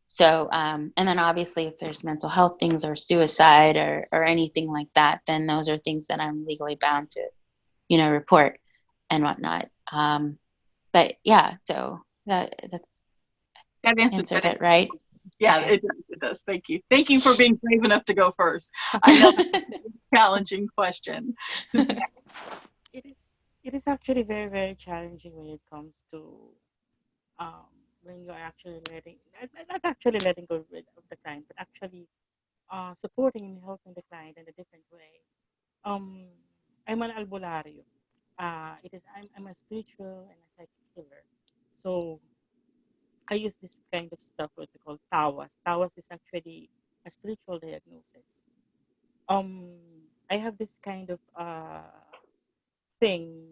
So, and then obviously if there's mental health things or suicide or anything like that, then those are things that I'm legally bound to, report and whatnot. But yeah, so that's That answered answered it, right? Yeah, Okay. it does. Thank you. Thank you for being brave enough to go first. I know that's a challenging question. It is it is actually very, very challenging when it comes to um, when you're actually not actually letting go of the client, but actually supporting and helping the client in a different way. Um, I'm an albularyo. I'm a spiritual and a psychic healer. So I use this kind of stuff what we call tawas. Tawas is actually a spiritual diagnosis. Um, I have this kind of thing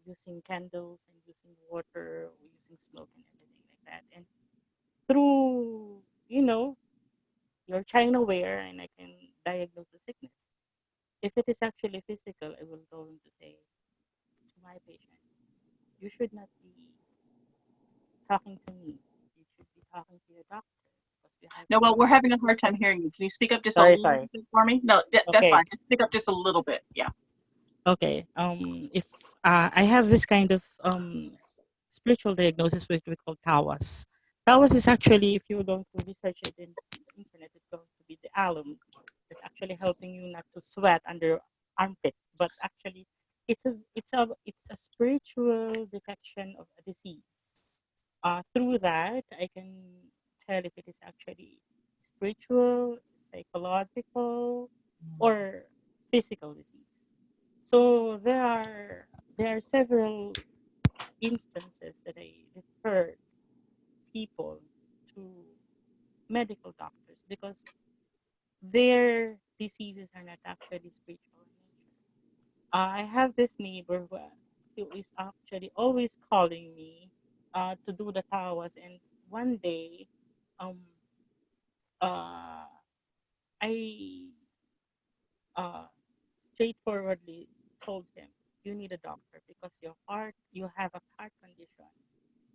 using candles and using water or using smoke and everything like that. And through, your China aware and I can diagnose the sickness. If it is actually physical, I will go to say to my patient, you should not be talking to me. You should be talking to your doctor because you have No, well, we're something. having a hard time hearing you. Can you speak up just a Sorry, little sorry. bit for me? No, that's Okay, fine. Just speak up just a little bit. Yeah. okay. If I have this kind of spiritual diagnosis, which we call tawas. Tawas is actually, if you're going to research it in the internet, it's going to be the alum that's actually helping you not to sweat under armpit. But actually, it's a spiritual detection of a disease. Through that, I can tell if it is actually spiritual, psychological, or physical disease. So there are several instances that I refer people to medical doctors because their diseases are not actually spiritual in nature. I have this neighbor who is actually always calling me to do the tawas, and one day, um, uh, I uh, straightforwardly told him, "You need a doctor because you have a heart condition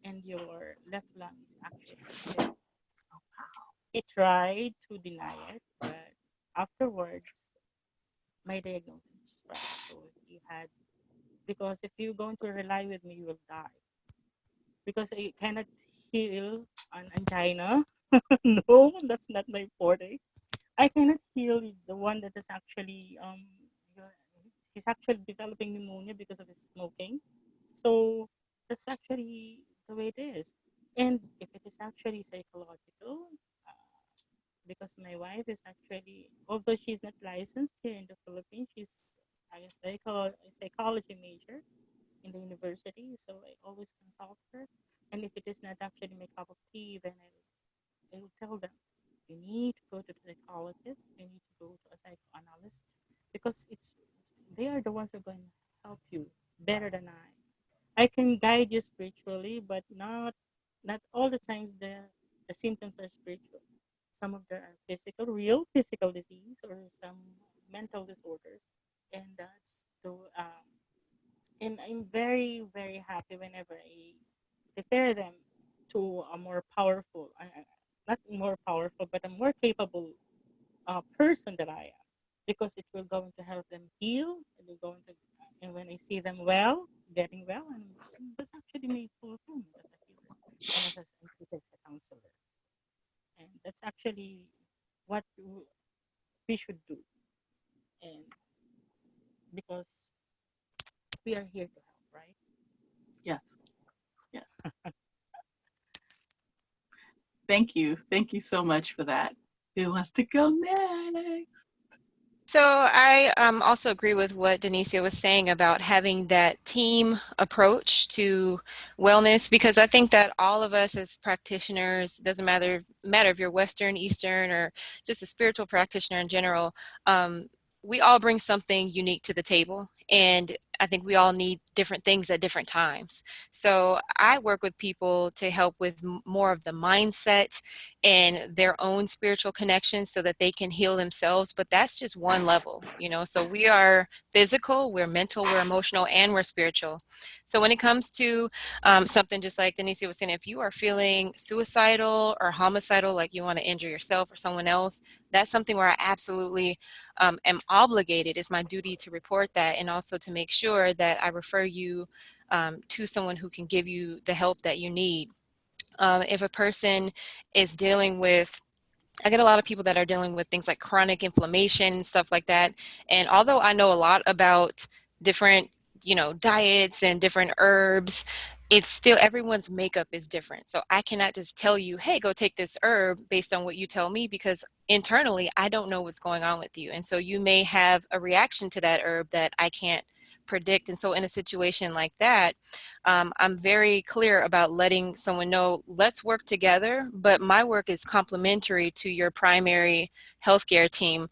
and your left lung is actually dead. He tried to deny it, but afterwards, my diagnosis is right. So he had, because if you're going to rely with me, you will die. Because I cannot heal an angina. No, that's not my forte. I cannot heal the one that is actually he's actually developing pneumonia because of his smoking. So that's actually the way it is. And if it is actually psychological, uh, because my wife is actually, although she's not licensed here in the Philippines, she's a psychology major in the university. So I always consult her. And if it is not actually my cup of tea, then I will tell them, you need to go to the psychologist, you need to go to a psychoanalyst, because they are the ones who are going to help you better than I. I can guide you spiritually, but not all the times the symptoms are spiritual. Some of them are physical, real physical disease, or some mental disorders, and that's the and I'm very very happy whenever I refer them to a more powerful, not more powerful, but a more capable person that I am, because it will going to help them heal. It will going to, and when I see them well, getting well, and that's actually my fulfillment as a healer and as a counselor, and that's actually what we should do, and because we are here to help, right? Yes. Yes. Thank you. Thank you so much for that. Who wants to go next? So I also agree with what Denicia was saying about having that team approach to wellness, because I think that all of us as practitioners, doesn't matter if you're Western, Eastern, or just a spiritual practitioner in general, we all bring something unique to the table, and I think we all need different things at different times. So I work with people to help with more of the mindset and their own spiritual connections so that they can heal themselves. But that's just one level, you know. So we are physical, we're mental, we're emotional, and we're spiritual. So when it comes to something just like Denise was saying, if you are feeling suicidal or homicidal, like you want to injure yourself or someone else, that's something where I absolutely am obligated. It's my duty to report that, and also to make sure that I refer you to someone who can give you the help that you need. If a person is dealing with, I get a lot of people that are dealing with things like chronic inflammation and stuff like that. And although I know a lot about different, diets and different herbs, it's still, everyone's makeup is different. So I cannot just tell you, hey, go take this herb based on what you tell me, because internally I don't know what's going on with you. And so you may have a reaction to that herb that I can't predict. And so in a situation like that, I'm very clear about letting someone know, let's work together, but my work is complementary to your primary healthcare team.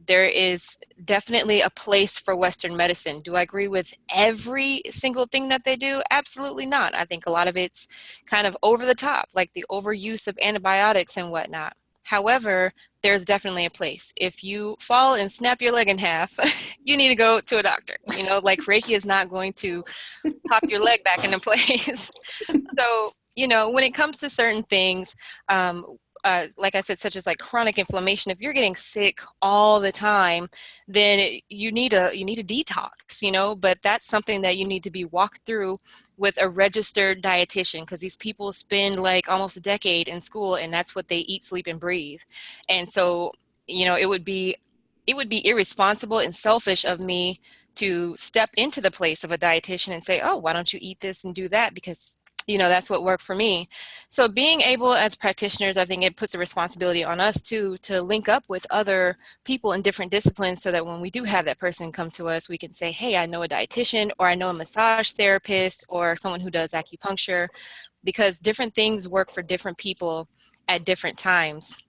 There is definitely a place for Western medicine. Do I agree with every single thing that they do? Absolutely not. I think a lot of it's kind of over the top, like the overuse of antibiotics and whatnot. However, there's definitely a place. If you fall and snap your leg in half, you need to go to a doctor. Like Reiki is not going to pop your leg back into place. So, when it comes to certain things, like I said, such as like chronic inflammation, if you're getting sick all the time, then you need a detox, but that's something that you need to be walked through with a registered dietitian, because these people spend like almost a decade in school, and that's what they eat, sleep, and breathe. And so, it would be irresponsible and selfish of me to step into the place of a dietitian and say, oh, why don't you eat this and do that? Because that's what worked for me. So being able, as practitioners, I think it puts a responsibility on us too, to link up with other people in different disciplines, so that when we do have that person come to us, we can say, hey, I know a dietitian, or I know a massage therapist, or someone who does acupuncture, because different things work for different people at different times.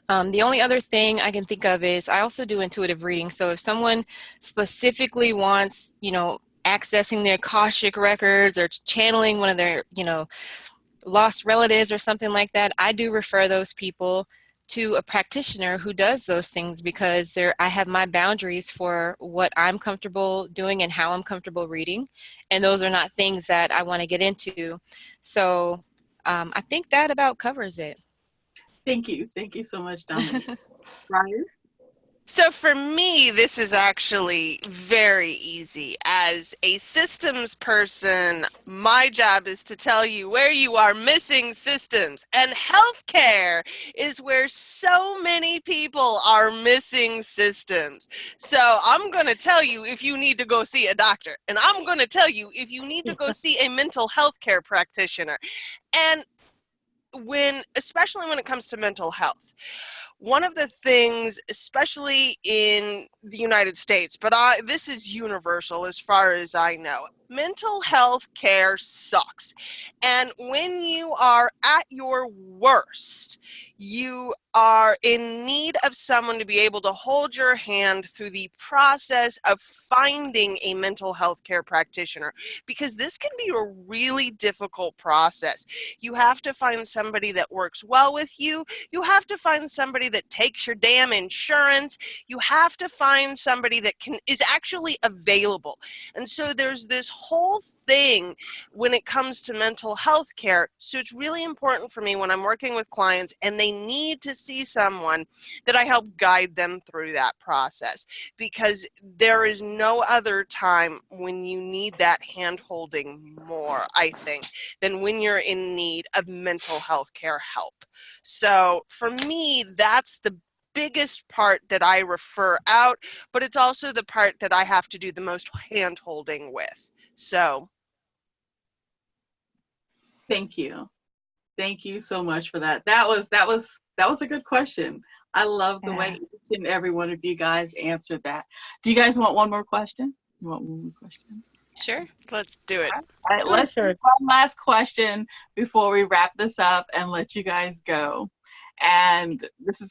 The only other thing I can think of is I also do intuitive reading. So if someone specifically wants, accessing their Akashic records or channeling one of their, lost relatives or something like that, I do refer those people to a practitioner who does those things, because I have my boundaries for what I'm comfortable doing and how I'm comfortable reading, and those are not things that I want to get into. So I think that about covers it. Thank you. Thank you so much, Dominique. Ryan? So for me, this is actually very easy. As a systems person, my job is to tell you where you are missing systems. And healthcare is where so many people are missing systems. So I'm going to tell you if you need to go see a doctor. And I'm going to tell you if you need to go see a mental health care practitioner. And especially when it comes to mental health, one of the things, especially in the United States, but this is universal as far as I know, mental health care sucks. And when you are at your worst, you are in need of someone to be able to hold your hand through the process of finding a mental health care practitioner, because this can be a really difficult process. You have to find somebody that works well with you. You have to find somebody that takes your damn insurance. You have to find somebody that is actually available. And so there's this whole thing when it comes to mental health care. So it's really important for me when I'm working with clients and they need to see someone, that I help guide them through that process, because there is no other time when you need that hand holding more, I think, than when you're in need of mental health care help. So for me, that's the biggest part that I refer out, but it's also the part that I have to do the most hand holding with. So Thank you. Thank you so much for that. That was a good question. I love the way Yeah. each and every one of you guys answered that. Do you guys want one more question? You want one more question? Sure. let's do it. All right, Sure, let's do sure. one last question before we wrap this up and let you guys go. And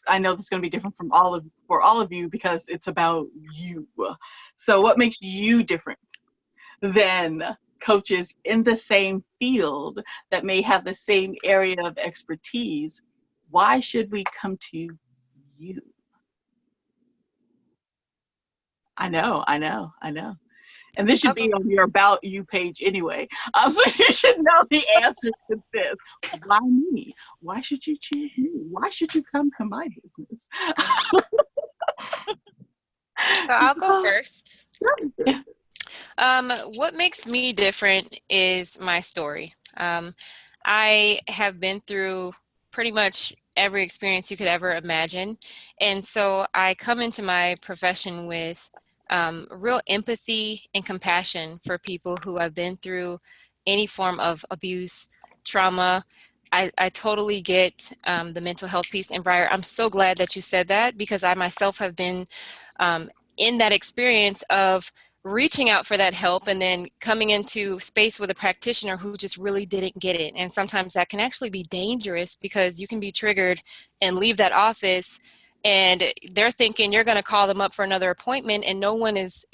I know this is going to be different for all of you, because it's about you. So what makes you different than coaches in the same field that may have the same area of expertise? Why should we come to you? I know. And this should I'll be go. on your About You page anyway. So you should know the answer to this. Why me? Why should you choose me? Why should you come to my business? So I'll go first. Yeah. What makes me different is my story. I have been through pretty much every experience you could ever imagine. And so I come into my profession with real empathy and compassion for people who have been through any form of abuse, trauma. I totally get the mental health piece. And Briar, I'm so glad that you said that, because I myself have been in that experience of reaching out for that help and then coming into space with a practitioner who just really didn't get it. And sometimes that can actually be dangerous, because you can be triggered and leave that office and they're thinking you're going to call them up for another appointment, and no one is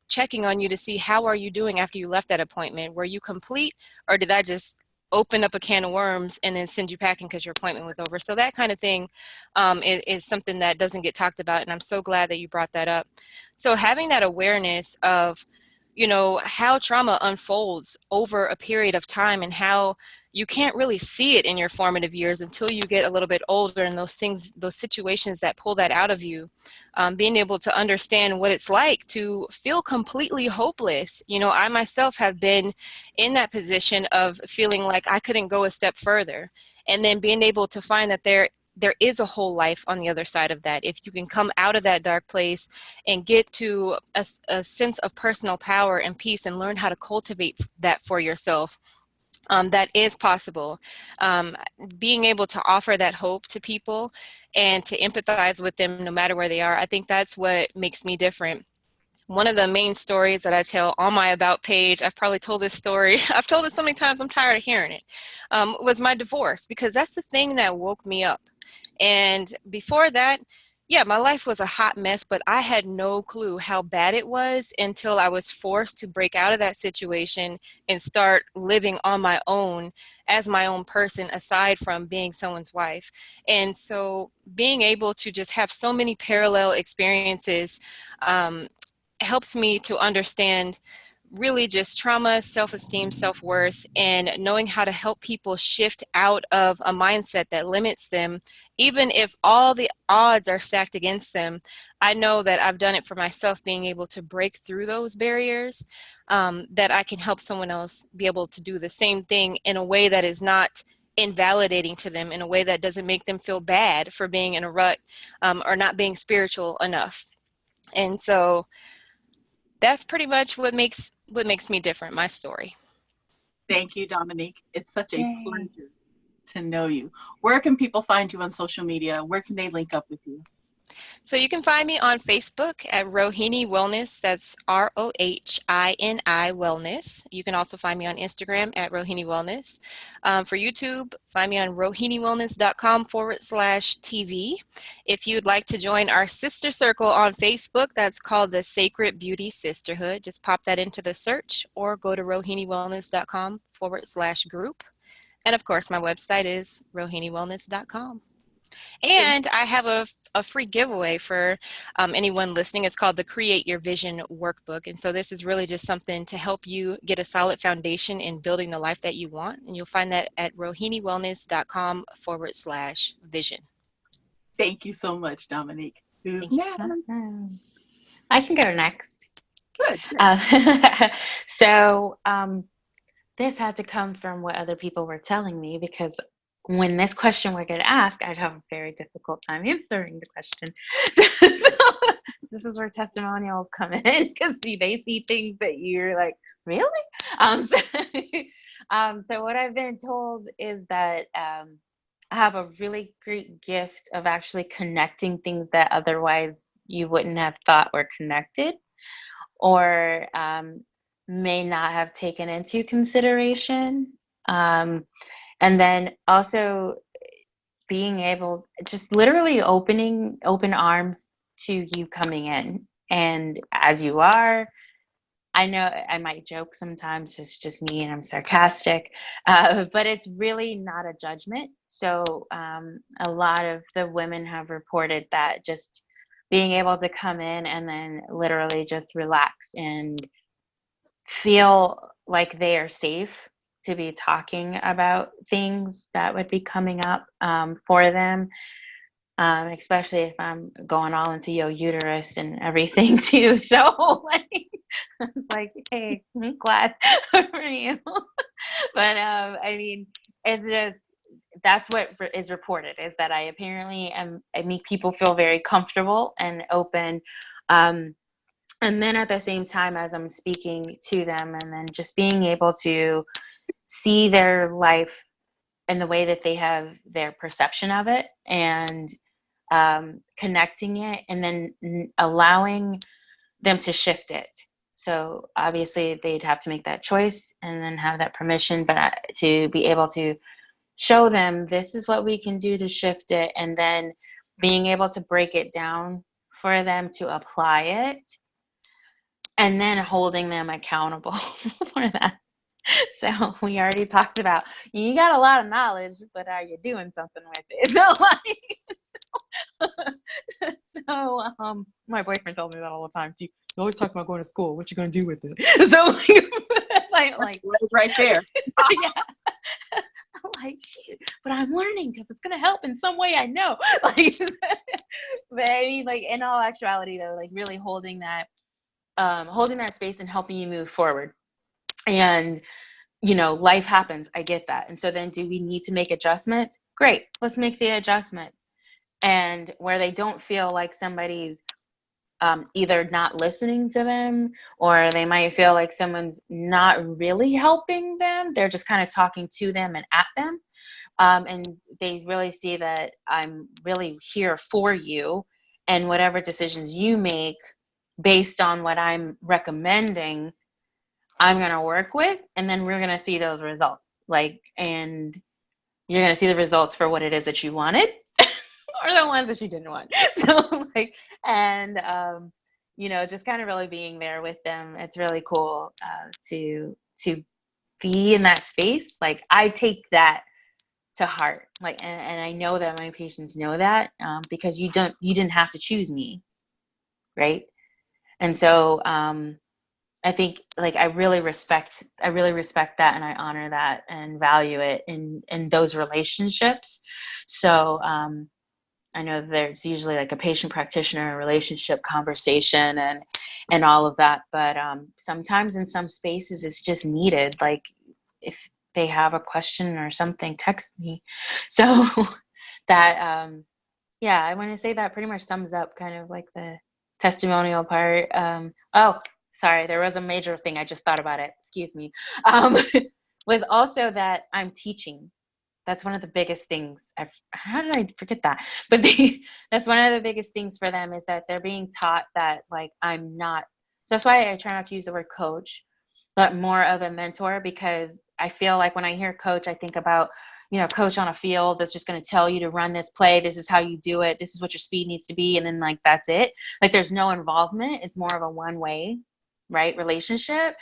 checking on you to see how are you doing after you left that appointment. Were you complete, or did I just open up a can of worms and then send you packing because your appointment was over? So that kind of thing is something that doesn't get talked about, and I'm so glad that you brought that up. So having that awareness of, how trauma unfolds over a period of time, and how you can't really see it in your formative years until you get a little bit older, and those situations that pull that out of you, being able to understand what it's like to feel completely hopeless. I myself have been in that position of feeling like I couldn't go a step further, and then being able to find that there is a whole life on the other side of that. If you can come out of that dark place and get to a sense of personal power and peace, and learn how to cultivate that for yourself, that is possible. Being able to offer that hope to people and to empathize with them no matter where they are, I think that's what makes me different. One of the main stories that I tell on my About page, I've probably told this story, I've told it so many times I'm tired of hearing it, was my divorce, because that's the thing that woke me up. And before that, Yeah, my life was a hot mess, but I had no clue how bad it was until I was forced to break out of that situation and start living on my own as my own person, aside from being someone's wife. And so being able to just have so many parallel experiences um, helps me to understand really just trauma, self-esteem, self-worth, and knowing how to help people shift out of a mindset that limits them. Even if all the odds are stacked against them, I know that I've done it for myself, being able to break through those barriers, that I can help someone else be able to do the same thing in a way that is not invalidating to them, in a way that doesn't make them feel bad for being in a rut, or not being spiritual enough. And so that's pretty much what makes me different, my story. Thank you, Dominique. It's such a Yay. pleasure to know you. Where can people find you on social media? Where can they link up with you? So you can find me on Facebook at Rohini Wellness. That's Rohini Wellness. You can also find me on Instagram at Rohini Wellness. For YouTube, find me on rohiniwellness.com/TV. If you'd like to join our sister circle on Facebook, that's called the Sacred Beauty Sisterhood. Just pop that into the search or go to rohiniwellness.com/group. And of course, my website is rohiniwellness.com. Thank And I have a free giveaway for anyone listening. It's called the Create Your Vision Workbook. And so this is really just something to help you get a solid foundation in building the life that you want. And you'll find that at rohiniwellness.com/vision. thank you so much, Dominique. Who's Thank you. next? Awesome. I can go next. Good, good. So this had to come from what other people were telling me, because when this question were get asked, I'd have a very difficult time answering the question. So this is where testimonials come in, because they see things that you're like, really? So, so what I've been told is that I have a really great gift of actually connecting things that otherwise you wouldn't have thought were connected, or may not have taken into consideration. And then also being able, just literally open arms to you coming in. And as you are, I know I might joke sometimes, it's just me and I'm sarcastic, but it's really not a judgment. So a lot of the women have reported that just being able to come in and then literally just relax and feel like they are safe to be talking about things that would be coming up for them, especially if I'm going all into your uterus and everything too. So like, it's like, hey, I'm glad for you. But I mean, it's just, that's what is reported, is that I apparently I make people feel very comfortable and open. And then at the same time as I'm speaking to them, and then just being able to see their life in the way that they have their perception of it, and connecting it, and then allowing them to shift it. So obviously they'd have to make that choice and then have that permission, but to be able to show them this is what we can do to shift it, and then being able to break it down for them to apply it, and then holding them accountable for that. So we already talked about, you got a lot of knowledge, but are you doing something with it? So my boyfriend tells me that all the time too. You always talk about going to school. What you gonna do with it? So like Right there. yeah. I'm like, shoot, but I'm learning because it's gonna help in some way. I know. Like, but I mean, like, in all actuality, though, like really holding that space and helping you move forward. And life happens. I get that. And so then, do we need to make adjustments? Great, let's make the adjustments. And where they don't feel like somebody's either not listening to them, or they might feel like someone's not really helping them, they're just kind of talking to them and at them, and they really see that I'm really here for you, and whatever decisions you make based on what I'm recommending, I'm going to work with, and then we're going to see those results. And you're going to see the results for what it is that you wanted. or the ones that she didn't want. So like, and just kind of really being there with them. It's really cool to be in that space. Like I take that to heart, like, and I know that my patients know that, because you didn't have to choose me, right? And so I think like I really respect that, and I honor that and value it in those relationships. So I know there's usually like a patient practitioner relationship conversation and all of that, but sometimes in some spaces it's just needed. Like if they have a question or something, text me. So that yeah, I want to say that pretty much sums up kind of like the testimonial part. Oh, sorry, there was a major thing I just thought about it. Excuse me. Um, was also that I'm teaching. That's one of the biggest things. How did I forget that? But that's one of the biggest things for them is that they're being taught that like I'm not. So that's why I try not to use the word coach, but more of a mentor, because I feel like when I hear coach, I think about, coach on a field that's just going to tell you to run this play. This is how you do it. This is what your speed needs to be. And then like, that's it. Like there's no involvement. It's more of a one way, right? Relationship,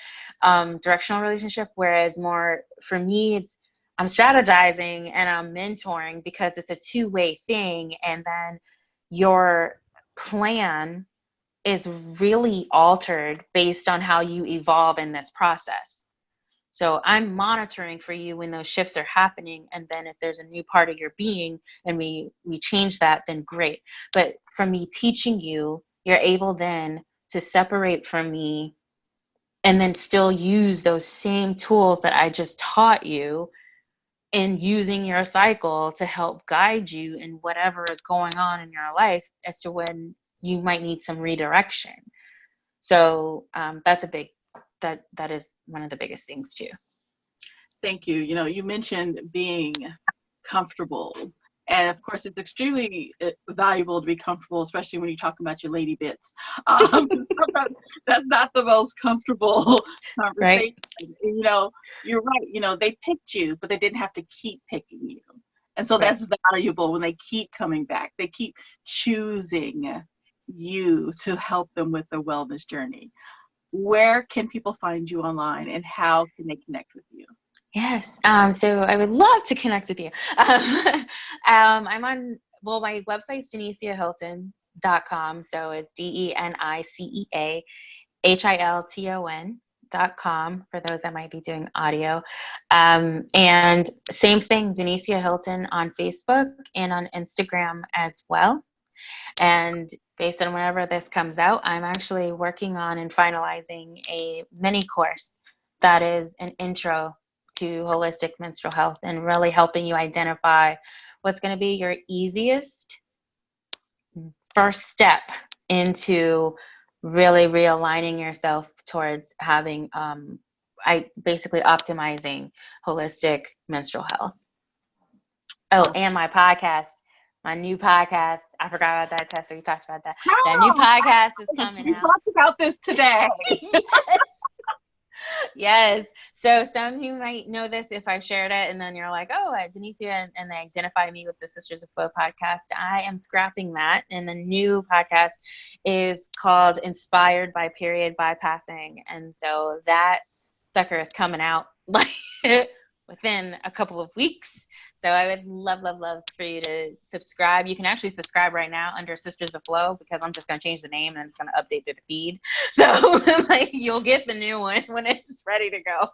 directional relationship. Whereas more for me, I'm strategizing and I'm mentoring because it's a two-way thing. And then your plan is really altered based on how you evolve in this process. So I'm monitoring for you when those shifts are happening. And then if there's a new part of your being and we change that, then great. But from me teaching you, you're able then to separate from me and then still use those same tools that I just taught you in using your cycle to help guide you in whatever is going on in your life as to when you might need some redirection. So that's a big, that is one of the biggest things too. Thank you. You mentioned being comfortable. And of course, it's extremely valuable to be comfortable, especially when you talk about your lady bits. Sometimes that's not the most comfortable Right. conversation. You're right. They picked you, but they didn't have to keep picking you. And so Right. that's valuable when they keep coming back. They keep choosing you to help them with their wellness journey. Where can people find you online and how can they connect with you? Yes. So I would love to connect with you. I'm on, well, my website's deniciahilton.com. So it's DENICEAHILTON.com for those that might be doing audio. And same thing, Denicia Hilton on Facebook and on Instagram as well. And based on whenever this comes out, I'm actually working on and finalizing a mini course that is an intro to holistic menstrual health and really helping you identify what's going to be your easiest first step into really realigning yourself towards having I basically optimizing holistic menstrual health. Oh, and my new podcast. I forgot about that, Tessa. We talked about that. That new Oh, podcast is coming we out. talked about this today. Yes. Yes. So some of you might know this if I shared it, and then you're like, oh, Denicia, and they identify me with the Sisters of Flow podcast. I am scrapping that, and the new podcast is called Inspired by Period Bypassing. And so that sucker is coming out like within a couple of weeks. So I would love, love, love for you to subscribe. You can actually subscribe right now under Sisters of Flow because I'm just going to change the name and it's going to update through the feed. So like you'll get the new one when it's ready to go.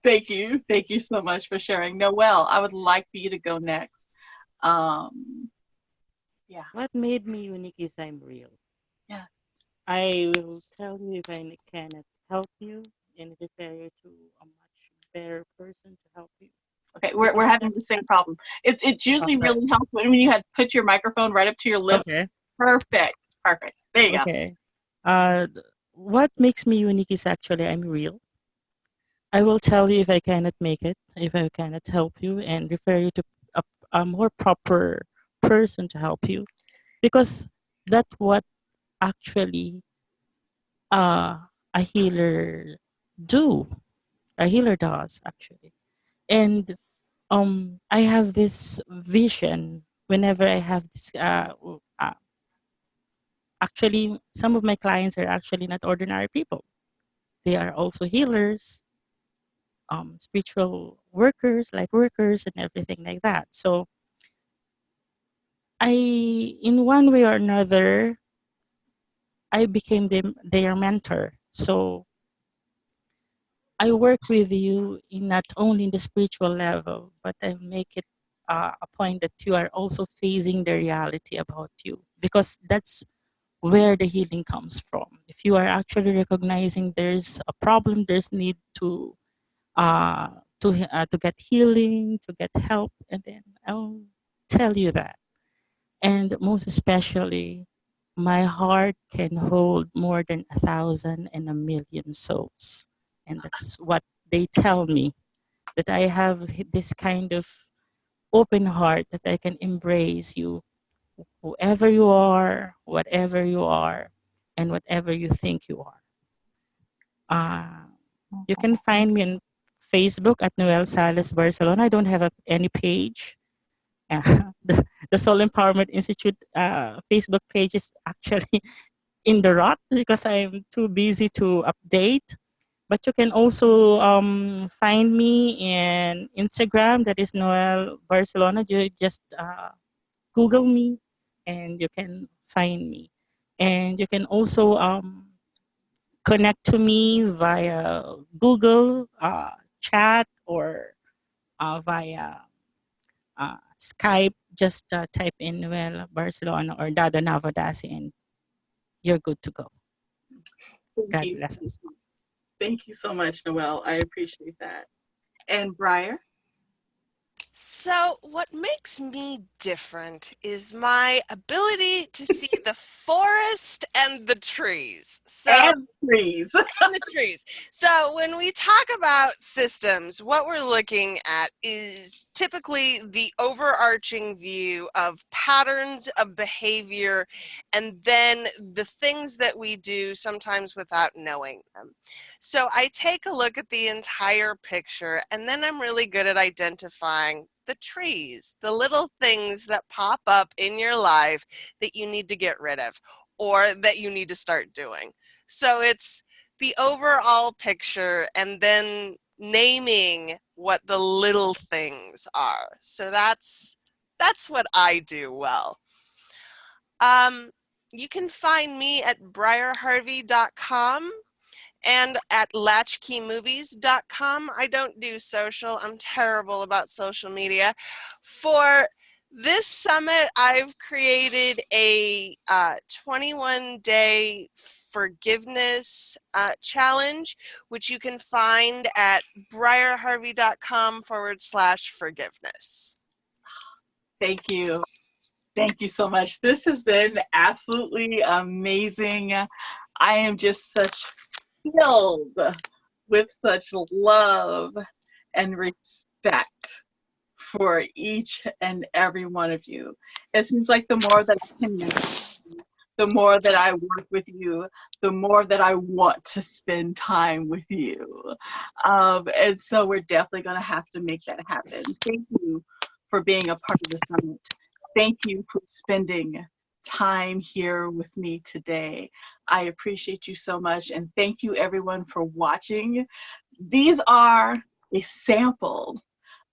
Thank you. Thank you so much for sharing. Noelle, I would like for you to go next. Yeah. What made me unique is I'm real. Yeah. I will tell you if I cannot help you and prepare you to a much better person to help you. Okay, we're Because having that, the same problem. It's oh, usually really helpful when you had put your microphone right up to your lips. okay, Perfect. Perfect. There you go. okay. What makes me unique is actually I'm real. I will tell you if I cannot make it, if I cannot help you, and refer you to a, a more proper person to help you, because that's what actually uh, a healer do. A healer does actually, and I have this vision whenever I have this, actually, some of my clients are actually not ordinary people. They are also healers, spiritual workers, light workers, and everything like that. So in one way or another, I became their mentor. So I work with you in not only in the spiritual level, but I make it a point that you are also facing the reality about you, because that's where the healing comes from. If you are actually recognizing there's a problem, there's need uh, to get healing, to get help, and then I'll tell you that. And most especially, my heart can hold more than 1,000 and 1,000,000 souls, and that's what they tell me, that I have this kind of open heart that I can embrace you, whoever you are, whatever you are, and whatever you think you are. Uh, you can find me on Facebook at Noel Sales Barcelona. I don't have any page. The Soul Empowerment Institute Facebook page is actually in the rot because I'm too busy to update. But you can also find me in Instagram. That is Noel Barcelona. You just Google me, and you can find me. And you can also connect to me via Google chat or via Skype. Just type in Noel Barcelona or Dada Navadasi, and you're good to go. Thank God you. bless us. Thank you so much, Noelle. I appreciate that. And Briar? So, what makes me different is my ability to see the forest and the trees. And trees. And the trees. So, when we talk about systems, what we're looking at is typically the overarching view of patterns of behavior and then the things that we do sometimes without knowing them. So I take a look at the entire picture, and then I'm really good at identifying the trees, the little things that pop up in your life that you need to get rid of or that you need to start doing. So it's the overall picture and then naming what the little things are. So that's what I do well. Um, you can find me at briarharvey.com and at latchkeymovies.com. I don't do social. I'm terrible about social media. For this summit, I've created a 21-day forgiveness challenge, which you can find at briarharvey.com/forgiveness. Thank you. Thank you so much. This has been absolutely amazing. I am just such filled with such love and respect for each and every one of you. It seems like the more that I connect with you, the more that I work with you, the more that I want to spend time with you. And so we're definitely going to have to make that happen. Thank you for being a part of the summit. Thank you for spending time here with me today. I appreciate you so much. And thank you, everyone, for watching. These are a sample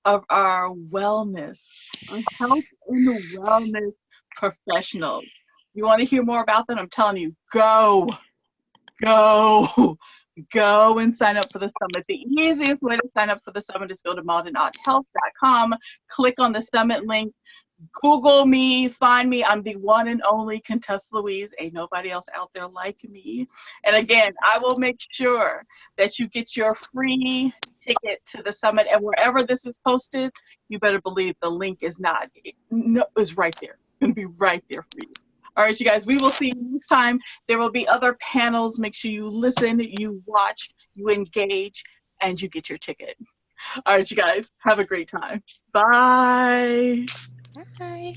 of our wellness, our health and wellness professionals. You want to hear more about them? I'm telling you, go, go and sign up for the summit. The easiest way to sign up for the summit is go to maldenauthealth.com, click on the summit link, Google me, find me. I'm the one and only Contessa Louise. Ain't nobody else out there like me. And again, I will make sure that you get your free ticket to the summit. And wherever this is posted, you better believe the link is not. No, it's right there. It's going to be right there for you. All right, you guys, we will see you next time. There will be other panels. Make sure you listen, you watch, you engage, and you get your ticket. All right, you guys, have a great time. Bye. Bye.